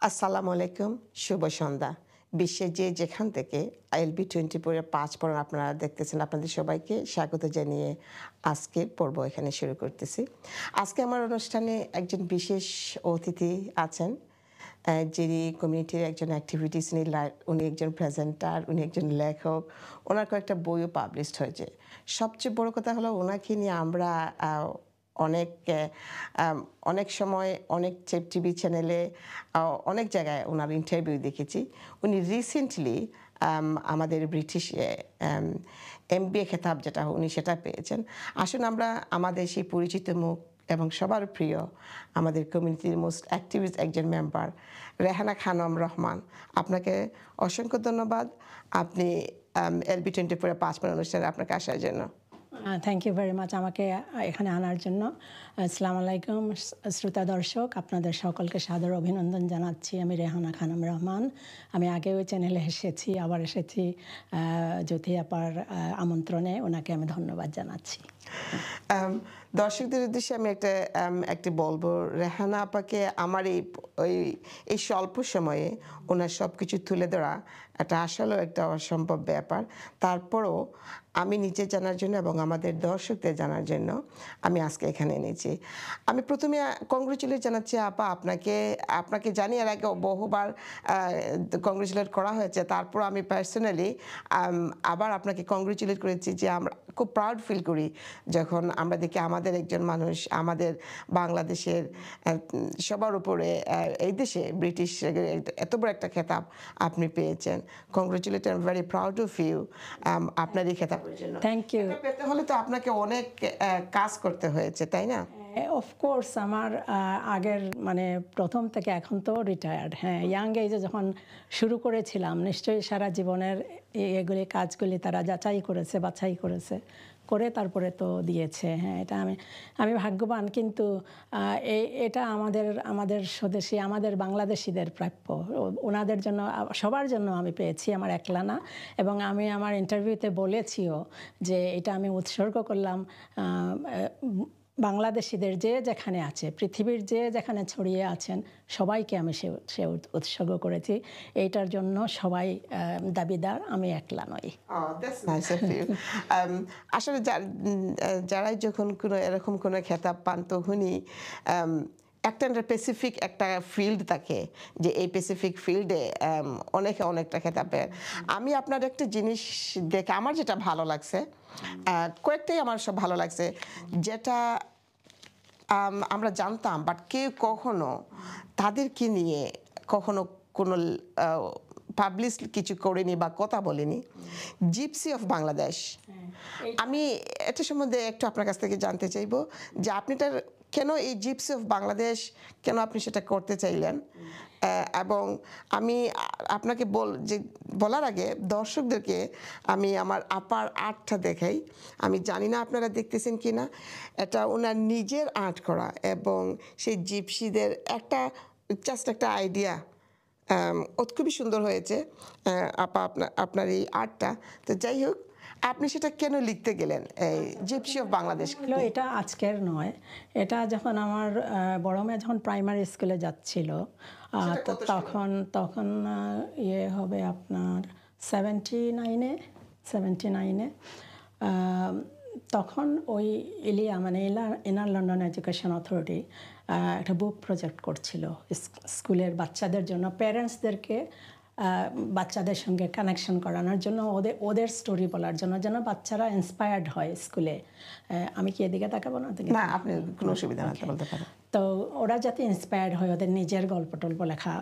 আসসালামু আলাইকুম, শুভ সন্ধ্যা। বিশ্বের যে যেখান থেকে ILB 24 এর 5 পর্ব আপনারা দেখতেছেন, আপনাদের সবাইকে স্বাগত জানিয়ে আজকের পর্ব এখানে শুরু করতেছি। আজকে আমার অনুষ্ঠানে একজন বিশেষ অতিথি আছেন, যিনি কমিউনিটির একজন অ্যাক্টিভিটিস উনি একজন প্রেজেন্টার, উনি একজন লেখক, ওনার কয়েকটা বইও পাবলিশড হয়েছে। সবচেয়ে বড় কথা হলো ওনাকে নিয়ে আমরা অনেক অনেক সময় অনেক টিভি চ্যানেলে অনেক জায়গায় ওনার ইন্টারভিউ দেখেছি। উনি রিসেন্টলি আমাদের ব্রিটিশে MBA খেতাব যেটা উনি সেটা পেয়েছেন। আসুন আমরা আমাদের সেই পরিচিত মুখ এবং সবার প্রিয় আমাদের কমিউনিটির মোস্ট অ্যাক্টিভিস্ট একজন মেম্বার রেহানা খানম রহমান, আপনাকে অসংখ্য ধন্যবাদ। আপনি ILB 24 এর 5 অনুষ্ঠানে আপনাকে আসার জন্য। থ্যাংক ইউ ভেরি মাচ আমাকে এখানে আনার জন্য। আসসালামু আলাইকুম শ্রোতা দর্শক, আপনাদের সকলকে সাদর অভিনন্দন জানাচ্ছি। আমি রেহানা খানম রহমান। আমি আগেও চ্যানেলে এসেছি, আবার এসেছি জ্যোতি আপার আমন্ত্রণে। ওনাকে আমি ধন্যবাদ জানাচ্ছি। দর্শকদের উদ্দেশ্যে আমি একটি বলবো, রেহানা আপাকে আমার এই স্বল্প সময়ে ওনার সব কিছু তুলে ধরা এটা আসলেও একটা অসম্ভব ব্যাপার। তারপরও আমি নিজে জানার জন্য এবং আমাদের দর্শকদের জানার জন্য আমি আজকে এখানে এনেছি। আমি প্রথমে কংগ্রেচুলেট জানাচ্ছি আপা, আপনাকে জানি এর আগে বহুবার কংগ্রেচুলেট করা হয়েছে। তারপর আমি পার্সোনালি আবার আপনাকে কংগ্রেচুলেট করেছি যে আমরা খুব প্রাউড ফিল করি যখন আমরা দেখি আমাদের একজন মানুষ আমাদের বাংলাদেশের সবার উপরে এই দেশে ব্রিটিশ এত বড় একটা খেতাব আপনি পেয়েছেন। Congratulate, I am very proud of you আপনার এই খেতাবের জন্য। Thank you. পেতে হলে তো আপনাকে অনেক কাজ করতে হয়েছে, তাই না? অফকোর্স আমার আগের প্রথম থেকে এখন তো রিটায়ার্ড, ইয়াং এজে যখন শুরু করেছিলাম নিশ্চয়ই সারা জীবনের এগুলি কাজগুলি তারা বাছাই করে তারপরে তো দিয়েছে। এটা আমি ভাগ্যবান, কিন্তু এটা আমাদের স্বদেশী আমাদের বাংলাদেশিদের প্রাপ্য। ওনাদের জন্য সবার জন্য আমি পেয়েছি, আমার একলা না। এবং আমি আমার ইন্টারভিউতে বলেছিও যে এটা আমি উৎসর্গ করলাম বাংলাদেশিদের যে যেখানে আছে, পৃথিবীর যে যেখানে ছড়িয়ে আছেন সবাইকে আমি সে উৎসর্গ করেছি। এইটার জন্য সবাই দাবিদার, আমি একলা নই। আসলে যারাই যখন কোনো এরকম কোনো খেতাব পান তখনই একটা স্পেসিফিক একটা ফিল্ড থাকে, যে এই স্পেসিফিক ফিল্ডে অনেকটা খেতাব পেয়ে। আমি আপনার একটা জিনিস দেখে আমার যেটা ভালো লাগছে, কয়েকটাই আমার সব ভালো লাগছে, যেটা আমরা জানতাম বাট কেউ কখনো তাদেরকে নিয়ে কখনো কোনো পাবলিশ কিছু করেনি বা কথা বলেনি। Gypsy of Bangladesh. আমি এটা সম্বন্ধে একটু আপনার কাছ থেকে জানতে চাইবো যে আপনি কেন এই জিপসি অফ বাংলাদেশ কেন আপনি সেটা করতে চাইলেন, এবং আমি আপনাকে বলার আগে দর্শকদেরকে আমি আমার আপার আর্টটা দেখাই। আমি জানি না আপনারা দেখতেছেন কি না, এটা ওনার নিজের আর্ট করা এবং সেই জিপসিদের জাস্ট একটা আইডিয়া। খুবই সুন্দর হয়েছে আপা আপনার এই আর্টটা। তো যাই হোক, আপনি সেটা কেন লিখতে গেলেন এই জিপসি অফ বাংলাদেশ? এটা আজকের নয়, এটা যখন আমার বড় মেয়ে যখন প্রাইমারি স্কুলে যাচ্ছিল তখন ইয়ে হবে আপনার 79-এ তখন ওই ইনার লন্ডন এডুকেশন অথরিটি একটা বুক প্রজেক্ট করছিল স্কুলের বাচ্চাদের জন্য, প্যারেন্টসদেরকে বাচ্চাদের সঙ্গে কানেকশন করানোর জন্য, ওদের স্টোরি বলার জন্য, যেন বাচ্চারা ইন্সপায়ার্ড হয় স্কুলে। আমি কি এদিকে তাকাবো না? আপনি কোনো অসুবিধা না, বলতে পারেন। তো ওরা যাতে ইন্সপায়ার্ড হয়, ওদের নিজের গল্প লেখা,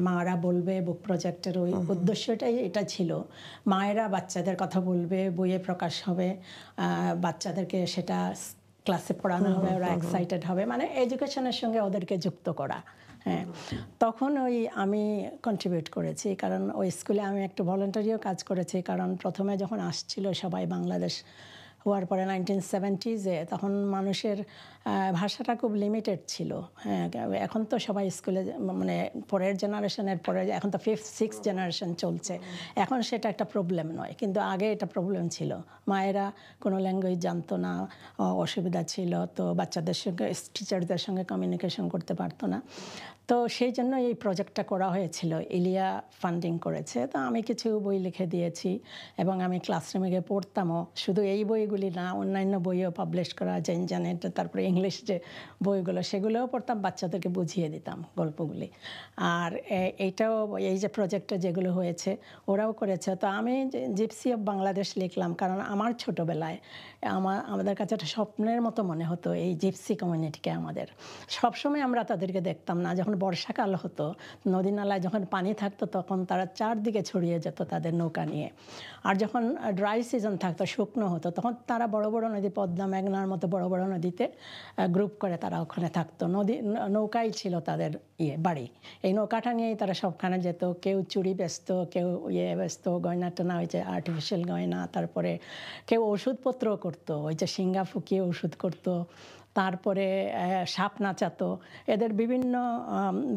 মারা বলবে। বুক প্রজেক্টের ওই উদ্দেশ্যটাই এটা ছিল, মায়েরা বাচ্চাদের কথা বলবে, বইয়ে প্রকাশ হবে, বাচ্চাদেরকে সেটা ক্লাসে পড়ানো হবে, ওরা এক্সাইটেড হবে, এডুকেশনের সঙ্গে ওদেরকে যুক্ত করা। তখন আমি কন্ট্রিবিউট করেছি, কারণ ওই স্কুলে আমি একটু ভলেন্টারিও কাজ করেছি। কারণ প্রথমে যখন আসছিল সবাই বাংলাদেশ হওয়ার পরে 1970s-এ তখন মানুষের ভাষাটা খুব লিমিটেড ছিল। হ্যাঁ, এখন তো সবাই স্কুলে মানে পরের জেনারেশনের পরে, এখন তো 5th 6th জেনারেশন চলছে, এখন সেটা একটা প্রবলেম নয়, কিন্তু আগে এটা প্রবলেম ছিল। মায়েরা কোনো ল্যাঙ্গুয়েজ জানতো না, অসুবিধা ছিল, তো বাচ্চাদের সঙ্গে টিচারদের সঙ্গে কমিউনিকেশন করতে পারতো না। তো সেই জন্য এই প্রজেক্টটা করা হয়েছিল, ইলিয়া ফান্ডিং করেছে। তো আমি কিছু বই লিখে দিয়েছি এবং আমি ক্লাসরুমে গিয়ে পড়তামও। শুধু এই বইগুলি না, অন্যান্য বইও পাবলিশ করা, জেন জানেট, তারপরে ইংলিশ যে বইগুলো সেগুলোও পড়তাম, বাচ্চাদেরকে বুঝিয়ে দিতাম গল্পগুলি। আর এইটাও, এই যে প্রজেক্টটা যেগুলো হয়েছে ওরাও করেছে। তো আমি জিপসি অফ বাংলাদেশ লিখলাম কারণ আমার ছোটোবেলায় আমাদের কাছে একটা স্বপ্নের মতো মনে হতো এই জিপসি কমিউনিটিকে। আমাদের সবসময় আমরা তাদেরকে দেখতাম না, যখন বর্ষাকাল হতো নদী নালায় যখন পানি থাকতো তখন তারা চারদিকে ছড়িয়ে যেত তাদের নৌকা নিয়ে। আর যখন ড্রাই সিজন থাকতো, শুকনো হতো, তখন তারা বড় বড় নদী, পদ্মা মেঘনার মতো বড় বড় নদীতে গ্রুপ করে তারা ওখানে থাকতো। নৌকাই ছিল তাদের বাড়ি। এই নৌকাটা নিয়েই তারা সবখানে যেত। কেউ চুড়ি বেচত, কেউ বেচত, গয়না টানা, ওই যে আর্টিফিশিয়াল গয়না, তারপরে কেউ ওষুধপত্রও করতো, ওই যে শিঙ্গা ফুকিয়ে ওষুধ করতো, তারপরে সাপ নাচাতো। এদের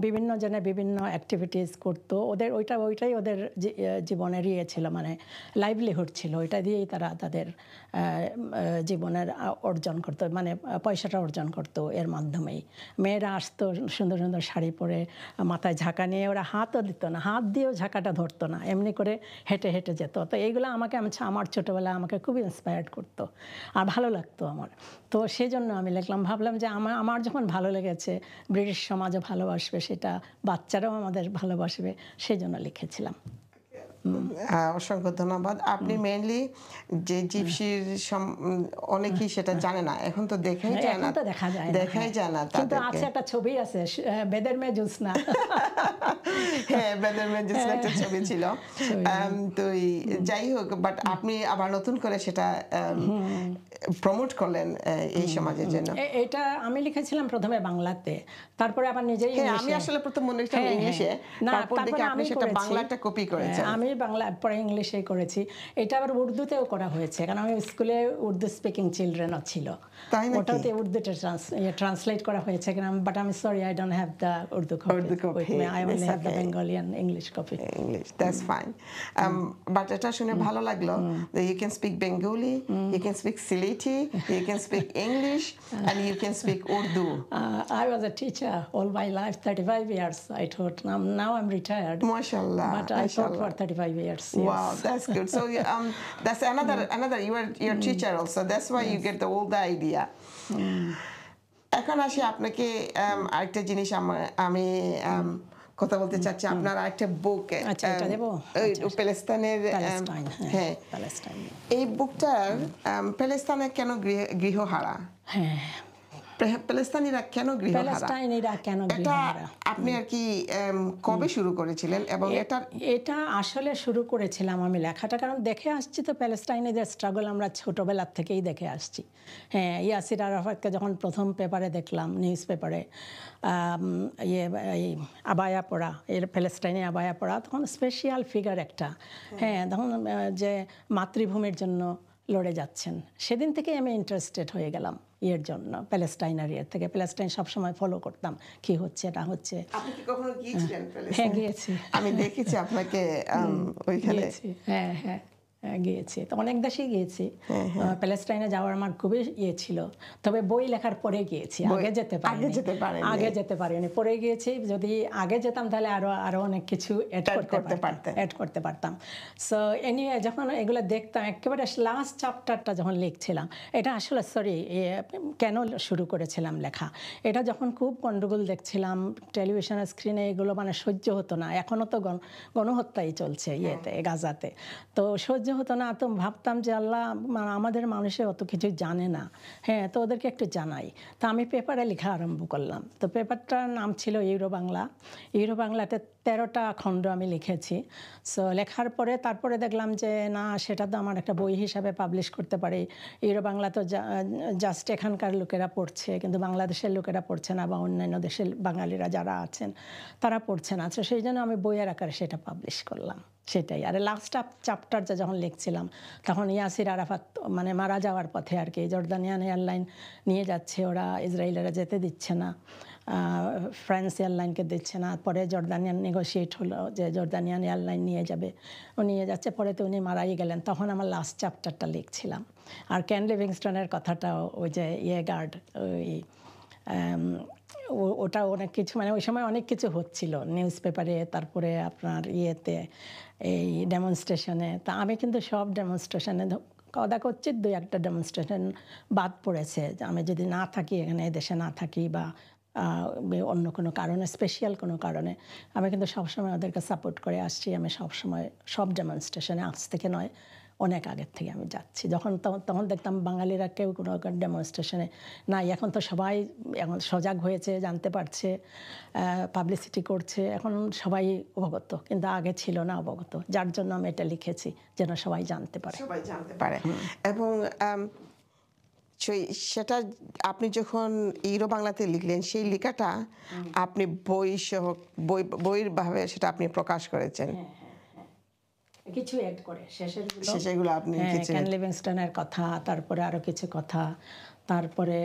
বিভিন্ন জনে বিভিন্ন অ্যাক্টিভিটিস করতো। ওইটাই ওদের জীবনের ছিল, মানে লাইভলিহুড ছিল। ওইটা দিয়েই তারা তাদের জীবনের অর্জন করতো, মানে পয়সাটা অর্জন করতো এর মাধ্যমেই। মেয়েরা আসতো সুন্দর সুন্দর শাড়ি পরে, মাথায় ঝাঁকা নিয়ে, ওরা হাতও দিত না, হাত দিয়েও ঝাঁকাটা ধরতো না, এমনি করে হেঁটে হেঁটে যেত। তো এইগুলো আমার ছোটোবেলায় আমাকে খুব ইন্সপায়ার্ড করতো আর ভালো লাগতো আমার। তো সেই জন্য আমি লিখলাম, ভাবলাম যে আমার যখন ভালো লেগেছে, ব্রিটিশ সমাজও ভালোবাসবে, সেটা বাচ্চারাও আমাদের ভালোবাসবে, সেই জন্য লিখেছিলাম। অসংখ্য ধন্যবাদ। আপনি মেইনলি যে জিপসির অনেকেই সেটা জানে না, এখন তো দেখাই যায় না, দেখাই যায় না। কিন্তু আছে একটা ছবি আছে, বেদের মেয়ে জ্যোৎস্না। হ্যাঁ, বেদের মেয়ে জ্যোৎস্না একটা ছবি ছিল। তো যাই হোক, বাট আপনি আবার নতুন করে সেটা প্রমোট করলেন এই সমাজের জন্য। এটা আমি লিখেছিলাম প্রথমে বাংলাতে, তারপরে আবার নিজেই ইংলিশে। আমি আসলে প্রথম মনে করেছিলাম ইংলিশে, তারপর দেখি আপনি সেটা বাংলাটা কপি করেছেন। আমি বাংলা পরে ইংলিশে করেছি। এটা আবার উর্দুতেও করা হয়েছে, কারণ আমি স্কুলে উর্দু স্পিকিং চিলড্রেনও ছিল, ওটাতে উর্দুতে ট্রান্সলেট করা হয়েছে। বাট আমি sorry, I don't have the Urdu copy, I only have the Bengali and English copy. English, that's fine. But এটা শুনে ভালো লাগলো, you can speak Bengali, you can speak Sylheti, you can speak English, and you can speak Urdu. I was a teacher all my life, 35 years I taught. Now I'm retired. MashaAllah. But I taught for 35 years. Yes. Wow, that's good. So that's another you're a teacher also. That's why you get all the idea. এখন আসি আপনাকে আরেকটা জিনিস আমি কথা বলতে চাচ্ছি। আপনার আরেকটা বুক, প্যালেস্তাইনের, হ্যাঁ, এই বুকটার প্যালেস্তাইনে কেন গৃহহারা, হ্যাঁ, প্যালেস্তানিরা কেন গৃহহারা, এটা আপনি আর কি কবে শুরু করেছিলেন? এবং এটা আসলে শুরু করেছিলাম আমি লেখাটা, কারণ দেখে আসছি তো প্যালেস্টাইনের স্ট্রাগল আমরা ছোটোবেলার থেকেই দেখে আসছি। হ্যাঁ, ইয়াসির আরাফাতকে যখন প্রথম পেপারে দেখলাম, নিউজ পেপারে, আবায়া পড়া, প্যালেস্টাইনে আবায়া পড়া, তখন স্পেশাল ফিগার একটা। হ্যাঁ, তখন যে মাতৃভূমির জন্য লড়ে যাচ্ছেন, সেদিন থেকে আমি ইন্টারেস্টেড হয়ে গেলাম এর জন্য, প্যালেস্টাইনের থেকে। প্যালেস্টাইন সবসময় ফলো করতাম, কি হচ্ছে না হচ্ছে। আপনি কি কখনো গিয়েছিলেন প্যালেস্টাইন? হ্যাঁ, গিয়েছি, আমি দেখেছি আপনাকে ওইখানে। হ্যাঁ হ্যাঁ গিয়েছি, তো অনেক দেশেই গিয়েছি। প্যালেস্টাইনে যাওয়ার আমার খুবই ছিল, তবে বই লেখার পরে গিয়েছি, আগে যেতে পারিনি, পরে গিয়েছি। যদি আগে যেতাম তাহলে আরো অনেক কিছু অ্যাড করতে পারতাম। সো এনিওয়ে, যখন এগুলো দেখতাম, একেবারে লাস্ট চ্যাপ্টারটা যখন লিখছিলাম, এটা আসলে কেন শুরু করেছিলাম লেখা, এটা যখন খুব গন্ডগোল দেখছিলাম টেলিভিশনের স্ক্রিনে, এগুলো মানে সহ্য হতো না। এখনও তো গণহত্যাই চলছে গাজাতে, তো সহ্য হতো না। তো ভাবতাম যে আল্লাহ, আমাদের মানুষে অত কিছু জানে না, হ্যাঁ, তো ওদেরকে একটু জানাই। তো আমি পেপারে লেখা আরম্ভ করলাম। তো পেপারটার নাম ছিল ইউরো বাংলা। ইউরো বাংলাতে 13টা খণ্ড আমি লিখেছি। সো লেখার পরে তারপরে দেখলাম যে না, সেটা তো আমার একটা বই হিসাবে পাবলিশ করতে পারি। ইউরো বাংলা তো জাস্ট এখানকার লোকেরা পড়ছে, কিন্তু বাংলাদেশের লোকেরা পড়ছে না, বা অন্যান্য দেশের বাঙালিরা যারা আছেন তারা পড়ছে না। তো সেই জন্য আমি বইয়ের আকারে সেটা পাবলিশ করলাম, সেটাই। আর লাস্ট চ্যাপ্টার যখন লিখছিলাম তখন ইয়াসির আরাফাত মানে মারা যাওয়ার পথে আর কি, জর্দানিয়ান এয়ারলাইন নিয়ে যাচ্ছে, ওরা ইসরায়েলেরা যেতে দিচ্ছে না, ফ্রান্স এয়ারলাইনকে দিচ্ছে না। পরে জর্দানিয়ান নেগোশিয়েট হলো যে জর্দানিয়ান এয়ারলাইন নিয়ে যাবে, ও নিয়ে যাচ্ছে, পরে তো উনি মারাই গেলেন। তখন আমার লাস্ট চ্যাপ্টারটা লিখছিলাম। আর কেন লিভিংস্টনের কথাটাও, ওই যে গার্ড, ওই ওটা অনেক কিছু, মানে ওই সময় অনেক কিছু হচ্ছিল নিউজ পেপারে, তারপরে আপনার ইয়েতে, এই ডেমনস্ট্রেশনে। তা আমি কিন্তু সব ডেমনস্ট্রেশনে কদাচিৎ 2-1টা ডেমনস্ট্রেশন বাদ পড়েছে। আমি যদি না থাকি এখানে, দেশে না থাকি, বা অন্য কোনো কারণে, স্পেশাল কোনো কারণে, আমি কিন্তু সবসময় ওদেরকে সাপোর্ট করে আসছি। আমি সবসময় সব ডেমনস্ট্রেশনে, আজ থেকে নয়, অনেক আগের থেকে আমি যাচ্ছি। তখন দেখতাম বাঙালিরা কেউ কোনো ডেমনস্ট্রেশনে নাই। এখন তো সবাই এখন সজাগ হয়েছে, জানতে পারছে, পাবলিসিটি করছে, এখন সবাই অবগত, কিন্তু আগে ছিল না অবগত। যার জন্য আমি এটা লিখেছি, যেন সবাই জানতে পারে। সবাই জানতে পারে। এবং সেটা আপনি যখন ইউরো বাংলাতে লিখলেন, সেই লেখাটা আপনি বইয়ের ভাবে সেটা আপনি প্রকাশ করেছেন। কিছু অ্যাড করে শেষেরগুলো আপনি কেন লিভিংস্টনের কথা, তারপরে আরো কিছু কথা, তারপরে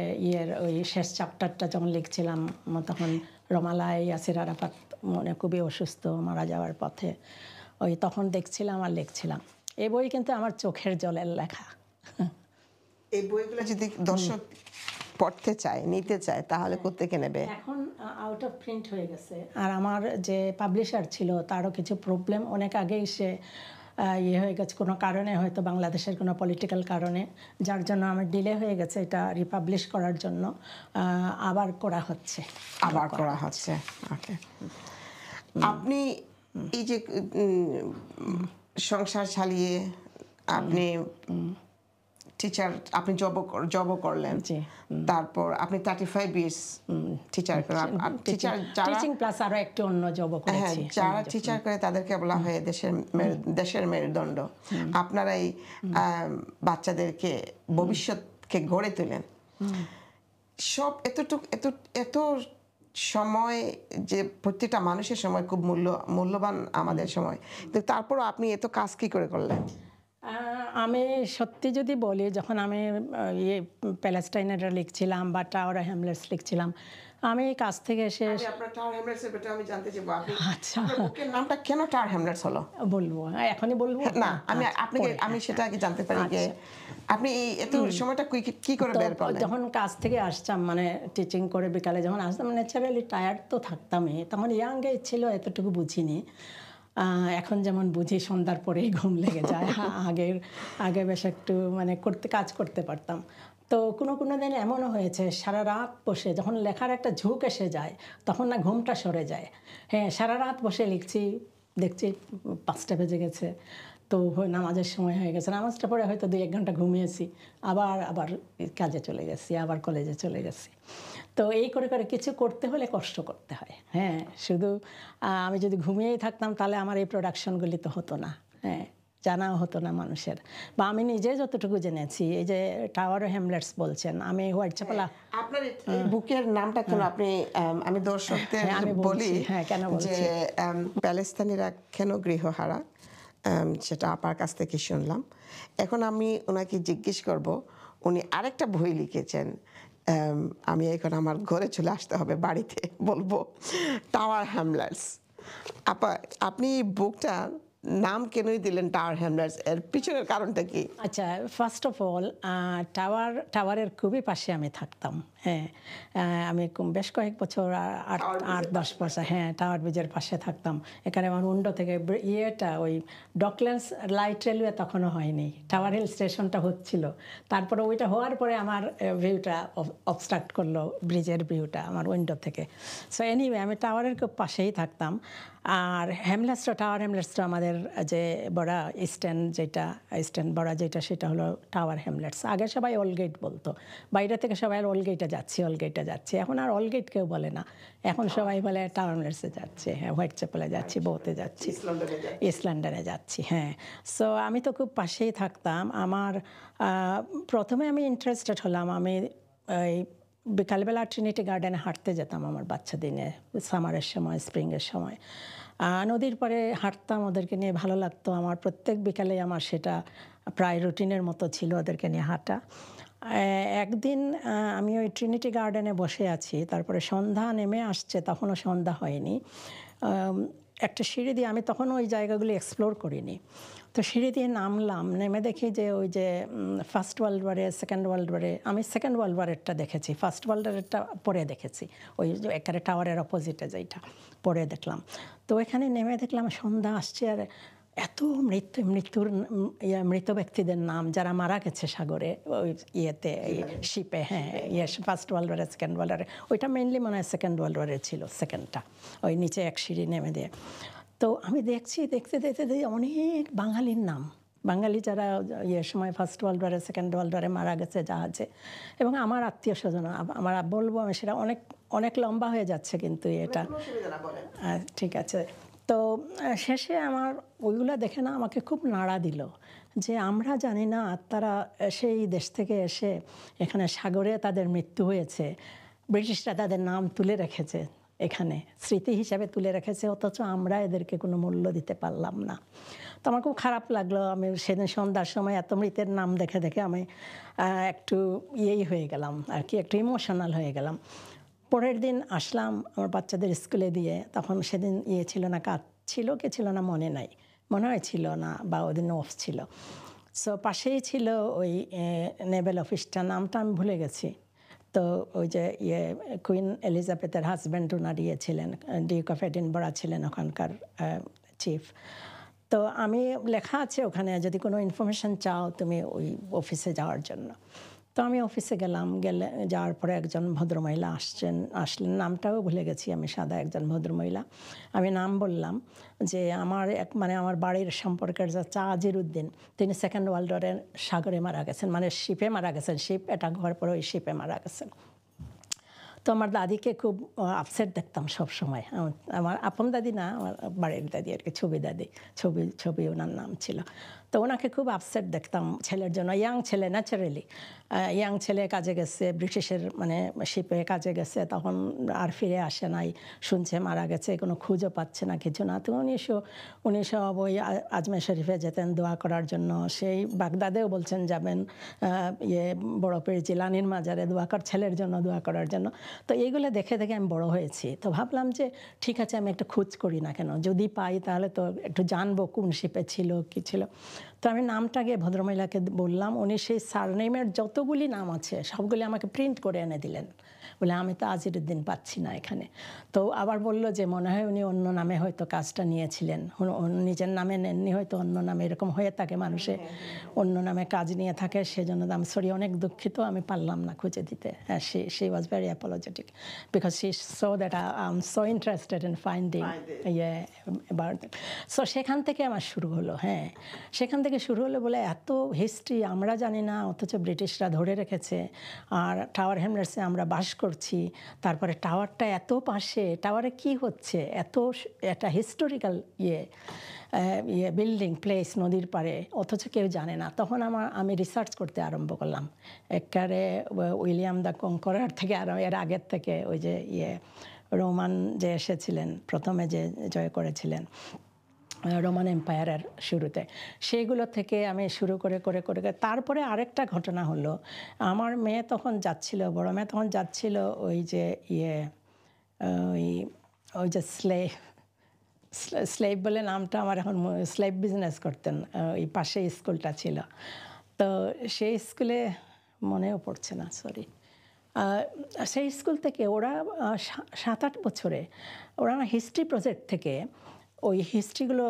ওই শেষ চ্যাপ্টারটা যখন লিখছিলাম তখন রমালাই ইয়াসির আরাফাত মনে খুবই অসুস্থ, মারা যাওয়ার পথে, ওই তখন দেখছিলাম আর লিখছিলাম। এই বই কিন্তু আমার চোখের জলের লেখা। এই বইগুলো যদি দর্শক পড়তে চায়, নিতে চায়, তাহলে কোত্থেকে নেবে? এখন আউট অফ প্রিন্ট হয়ে গেছে। আর আমার যে পাবলিশার ছিল তারও কিছু প্রবলেম, অনেক আগেই সে হয়ে গেছে কোনো কারণে, হয়তো বাংলাদেশের কোনো পলিটিক্যাল কারণে, যার জন্য আমার ডিলে হয়ে গেছে এটা রিপাবলিশ করার জন্য। আবার করা হচ্ছে। ওকে। আপনি এই যে সংসার চালিয়ে আপনি টিচার, আপনি জবও করলেন, তারপর আপনি 35 years টিচার করেন। টিচিং প্লাস আরো একটু অন্য জবও করেছি। যারা টিচার করে তাদেরকে বলা হয় দেশের মেরুদণ্ড। আপনারা এই বাচ্চাদেরকে ভবিষ্যৎকে গড়ে তোলেন। সব এত সময়, যে প্রত্যেকটা মানুষের সময় খুব মূল্যবান আমাদের সময়, কিন্তু তারপরও আপনি এত কাজ কি করে করলেন? আমি সত্যি যদি বলি, যখন আমি প্যালেস্টাইনের লিখছিলাম বা টাওয়ার হ্যামলেটস লিখছিলাম, আমি কাজ থেকে এসে, আপনার টাওয়ার হ্যামলেটস এর ব্যাপারে আমি জানতে চাইবো। আচ্ছা, আপনার বুকের নামটা কেন টাওয়ার হ্যামলেটস হলো? বলবো, এখনই বলবো না, আমি সেটা আগে জানতে পারি যে আপনি এত সময়টা কি করে বের করলেন? যখন কাজ থেকে আসতাম, মানে টিচিং করে বিকালে যখন আসতাম, ন্যাচারালি টায়ার্ড তো থাকতামই। তখন ইয়াং এজ ছিল, এতটুকু বুঝিনি। এখন যেমন বুঝি সন্ধ্যার পরেই ঘুম লেগে যায়। আগে বেশ একটু মানে কাজ করতে পারতাম। তো কোনো দিন এমনও হয়েছে সারা রাত বসে, যখন লেখার একটা ঝুঁক এসে যায় তখন না ঘুমটা সরে যায়। হ্যাঁ, সারা রাত বসে লিখছি, দেখছি 5টা বেজে গেছে, তো নামাজের সময় হয়ে গেছে, নামাজটা পরে হয়তো 2-1 ঘন্টা ঘুমিয়েছি, আবার কাজে চলে গেছি, আবার কলেজে চলে গেছি। তো এই করে কিছু করতে হলে কষ্ট করতে হয়। হ্যাঁ, শুধু আমি যদি ঘুমিয়েই থাকতাম তাহলে আমার এই প্রোডাকশনগুলি তো হতো না। হ্যাঁ, জানাও হতো না মানুষের, বা আমি নিজে যতটুকু জেনেছি, এই যে টাওয়ার হ্যামলেটস বলছেন, আমি হোয়াইটচ্যাপেল। আপনার বুকের নামটা কেন আপনি, আমি দর্শকদের বলি যে প্যালেস্তানিরা কেন গৃহহারা, সেটা আপার কাছ থেকে শুনলাম। এখন আমি ওনাকে জিজ্ঞেস করব, উনি আরেকটা বই লিখেছেন, আমি এখন আমার ঘরে চলে আসতে হবে, বাড়িতে বলবো, টাওয়ার হ্যামলেটস। আপনি বুকটা নাম কেনই দিলেন টাওয়ার হ্যামলেটস, এর পিছনের কারণটা কি? আচ্ছা, ফার্স্ট অফ অল টাওয়ারের খুবই পাশে আমি থাকতাম। হ্যাঁ, আমি বেশ কয়েক বছর, 8-10 বছর, হ্যাঁ, টাওয়ার ব্রিজের পাশে থাকতাম। এখানে আমার উইন্ডো থেকে ওই ডকল্যান্ডস লাইট রেলওয়ে তখনও হয়নি, টাওয়ার হিল স্টেশনটা হচ্ছিল। তারপরে ওইটা হওয়ার পরে আমার ভিউটা অবস্ট্রাক্ট করলো, ব্রিজের ভিউটা আমার উইন্ডো থেকে। সো এনিওয়ে, আমি টাওয়ারের খুব পাশেই থাকতাম। আর হ্যামলেটসটা, টাওয়ার হ্যামলেটসটা আমাদের যে বড়া ইস্টার্ন বড়া যেটা, সেটা হলো টাওয়ার হ্যামলেটস। আগে সবাই অলগেট বলতো, বাইরে থেকে সবাই অলগেটে যাচ্ছি। এখন আর অলগেট কেউ বলে না, এখন সবাই বলে টাওয়ার হ্যামলেটসে যাচ্ছে, হ্যাঁ, হোয়াইট চ্যাপেলে যাচ্ছি, বোতে যাচ্ছি, ইস্ট লন্ডনে যাচ্ছি। হ্যাঁ, সো আমি তো খুব পাশেই থাকতাম। আমার প্রথমে আমি ইন্টারেস্টেড হলাম, আমি এই বিকালবেলা ট্রিনিটি গার্ডেনে হাঁটতে যেতাম আমার বাচ্চা দিনে, সামারের সময়, স্প্রিংয়ের সময়। নদীর পাড়ে হাঁটতাম, ওদেরকে নিয়ে ভালো লাগতো আমার। প্রত্যেক বিকালে আমার সেটা প্রায় রুটিনের মতো ছিল, ওদেরকে নিয়ে হাঁটা। একদিন আমি ওই ট্রিনিটি গার্ডেনে বসে আছি, তারপরে সন্ধ্যা নেমে আসছে, তখনও সন্ধ্যা হয়নি। একটা সিঁড়ি দিয়ে, আমি তখনও ওই জায়গাগুলি এক্সপ্লোর করিনি, তো সিঁড়ি দিয়ে নামলাম, নেমে দেখি যে ওই যে ফার্স্ট ওয়ার্ল্ড ওয়ারে, সেকেন্ড ওয়ার্ল্ড ওয়ারে, আমি সেকেন্ড ওয়ার্ল্ড ওয়ারেরটা দেখেছি, ফার্স্ট ওয়ার্ল্ড ওয়ারেরটা পরে দেখেছি, ওই যে একেবারে টাওয়ারের অপোজিটে যেটা, পরে দেখলাম। তো এখানে নেমে দেখলাম সন্ধ্যা আসছে, আর এত মৃত ব্যক্তিদের নাম যারা মারা গেছে সাগরে, ওই ইয়েতে, শিপে, হ্যাঁ, ফার্স্ট ওয়ার্ল্ড ওয়ারে, সেকেন্ড ওয়ার্ল্ড ওয়ারে, ওইটা মেনলি মনে হয় সেকেন্ড ওয়ার্ল্ড ওয়ারে ছিল, সেকেন্ডটা, ওই নিচে এক সিঁড়ি নেমে দিয়ে। তো আমি দেখতে অনেক বাঙালির নাম, বাঙালি যারা সময় ফার্স্ট ওয়ার্ল্ড ওয়ারে, সেকেন্ড ওয়ার্ল্ড ওয়ারে মারা গেছে জাহাজে, এবং আমার আত্মীয় স্বজন। আমার বলবো আমি, সেটা অনেক লম্বা হয়ে যাচ্ছে কিন্তু এটা, ঠিক আছে। তো শেষে আমার ওইগুলো দেখে না আমাকে খুব নাড়া দিল, যে আমরা জানি না তারা সেই দেশ থেকে এসে এখানে সাগরে তাদের মৃত্যু হয়েছে, ব্রিটিশরা তাদের নাম তুলে রেখেছে, এখানে স্মৃতি হিসাবে তুলে রেখেছে, অথচ আমরা এদেরকে কোনো মূল্য দিতে পারলাম না। তো আমার খুব খারাপ লাগলো। আমি সেদিন সন্ধ্যার সময় এত মৃতের নাম দেখে আমি একটু হয়ে গেলাম আর কি, একটু ইমোশনাল হয়ে গেলাম। পরের দিন আসলাম আমার বাচ্চাদের স্কুলে দিয়ে, তখন সেদিন ছিল না, কাজ ছিল কি ছিল না মনে নাই, মনে হয় ছিল না, বা ওদিন অফ ছিল। সো পাশেই ছিল ওই নেভেল অফিসটা, নামটা আমি ভুলে গেছি। তো ওই যে কুইন এলিজাবেথের হাজব্যান্ড ওনার ছিলেন, ডিউক অফ এডিনবরা ছিলেন ওখানকার চিফ। তো আমি, লেখা আছে ওখানে, যদি কোনো ইনফরমেশান চাও তুমি ওই অফিসে যাওয়ার জন্য। তো আমি অফিসে যাওয়ার পরে একজন ভদ্রমহিলা আসলেন, নামটাও ভুলে গেছি আমি, সাদা একজন ভদ্রমহিলা। আমি নাম বললাম যে আমার বাড়ির সম্পর্কের যে আজিরউদ্দিন, তিনি সেকেন্ড ওয়ার্ল্ড ওয়ারে সাগরে মারা গেছেন, মানে শিপে মারা গেছেন, শিপ অ্যাটাক হওয়ার পরে ওই শিপে মারা গেছেন। তো আমার দাদিকে খুব আপসেট দেখতাম সব সময়, আমার আপন দাদি না, আমার বাড়ির দাদি আর কি, ছবি ওনার নাম ছিল। তো ওনাকে খুব আপসেট দেখতাম ছেলের জন্য, ইয়াং ছেলে, ন্যাচারালি ইয়াং ছেলে, কাজে গেছে, ব্রিটিশের মানে শিপে কাজে গেছে, তখন আর ফিরে আসে নাই, শুনছে মারা গেছে, কোনো খুঁজও পাচ্ছে না, কিছু না। তো উনি সব ওই আজমের শরীফে যেতেন দোয়া করার জন্য, সেই বাগদাদেও বলছেন যাবেন, বড় পীর জিলানির মাজারে ছেলের জন্য দোয়া করার জন্য। তো এইগুলো দেখে আমি বড় হয়েছি। তো ভাবলাম যে ঠিক আছে, আমি একটা খোঁজ করি না কেন, যদি পাই তাহলে তো একটু জানবো কোন শিপে ছিল, কী ছিল। তো আমি নামটা গিয়ে ভদ্রমহিলাকে বললাম, উনি সেই সারনেমের যতগুলি নাম আছে সবগুলি আমাকে প্রিন্ট করে এনে দিলেন, বলে আমি তো আজিরউদ্দিন পাচ্ছি না এখানে। তো আবার বলল যে মনে হয় উনি অন্য নামে হয়তো কাজটা নিয়েছিলেন, নিজের নামে নেননি, হয়তো অন্য নামে, এরকম হয়ে থাকে মানুষে, অন্য নামে কাজ নিয়ে থাকে, সেজন্য আমি সরি, অনেক দুঃখিত, আমি পারলাম না খুঁজে দিতে। হ্যাঁ, she was very apologetic because she saw that I'm so interested in finding about it. So সেখান থেকে আমার শুরু হলো। হ্যাঁ, সেখান থেকে শুরু হলো বলে এত হিস্ট্রি আমরা জানি না, অথচ ব্রিটিশরা ধরে রেখেছে। আর টাওয়ার হ্যামলেটসে আমরা বাস করছি, তারপরে টাওয়ারটা এত পাশে, টাওয়ারে কি হচ্ছে, একটা হিস্টোরিক্যাল বিল্ডিং প্লেস নদীর পাড়ে, অথচ কেউ জানে না। তখন আমি রিসার্চ করতে আরম্ভ করলাম, একেবারে উইলিয়াম দ্য কনকরার থেকে, আর এর আগের থেকে, ওই যে রোমান যে এসেছিলেন প্রথমে, যে জয় করেছিলেন রোমান এম্পায়ারের শুরুতে, সেইগুলো থেকে আমি শুরু করে তারপরে আরেকটা ঘটনা হলো, আমার মেয়ে তখন যাচ্ছিল, বড় মেয়ে তখন যাচ্ছিল ওই যে ওই যে স্লেভ বলে নামটা আমার এখন, স্লেভ বিজনেস করতেন, ওই পাশে স্কুলটা ছিল, তো সেই স্কুলে মনেও পড়ছে না, সরি, সেই স্কুল থেকে ওরা 7-8 বছরে ওরা হিস্ট্রি প্রজেক্ট থেকে ওই হিস্ট্রিগুলো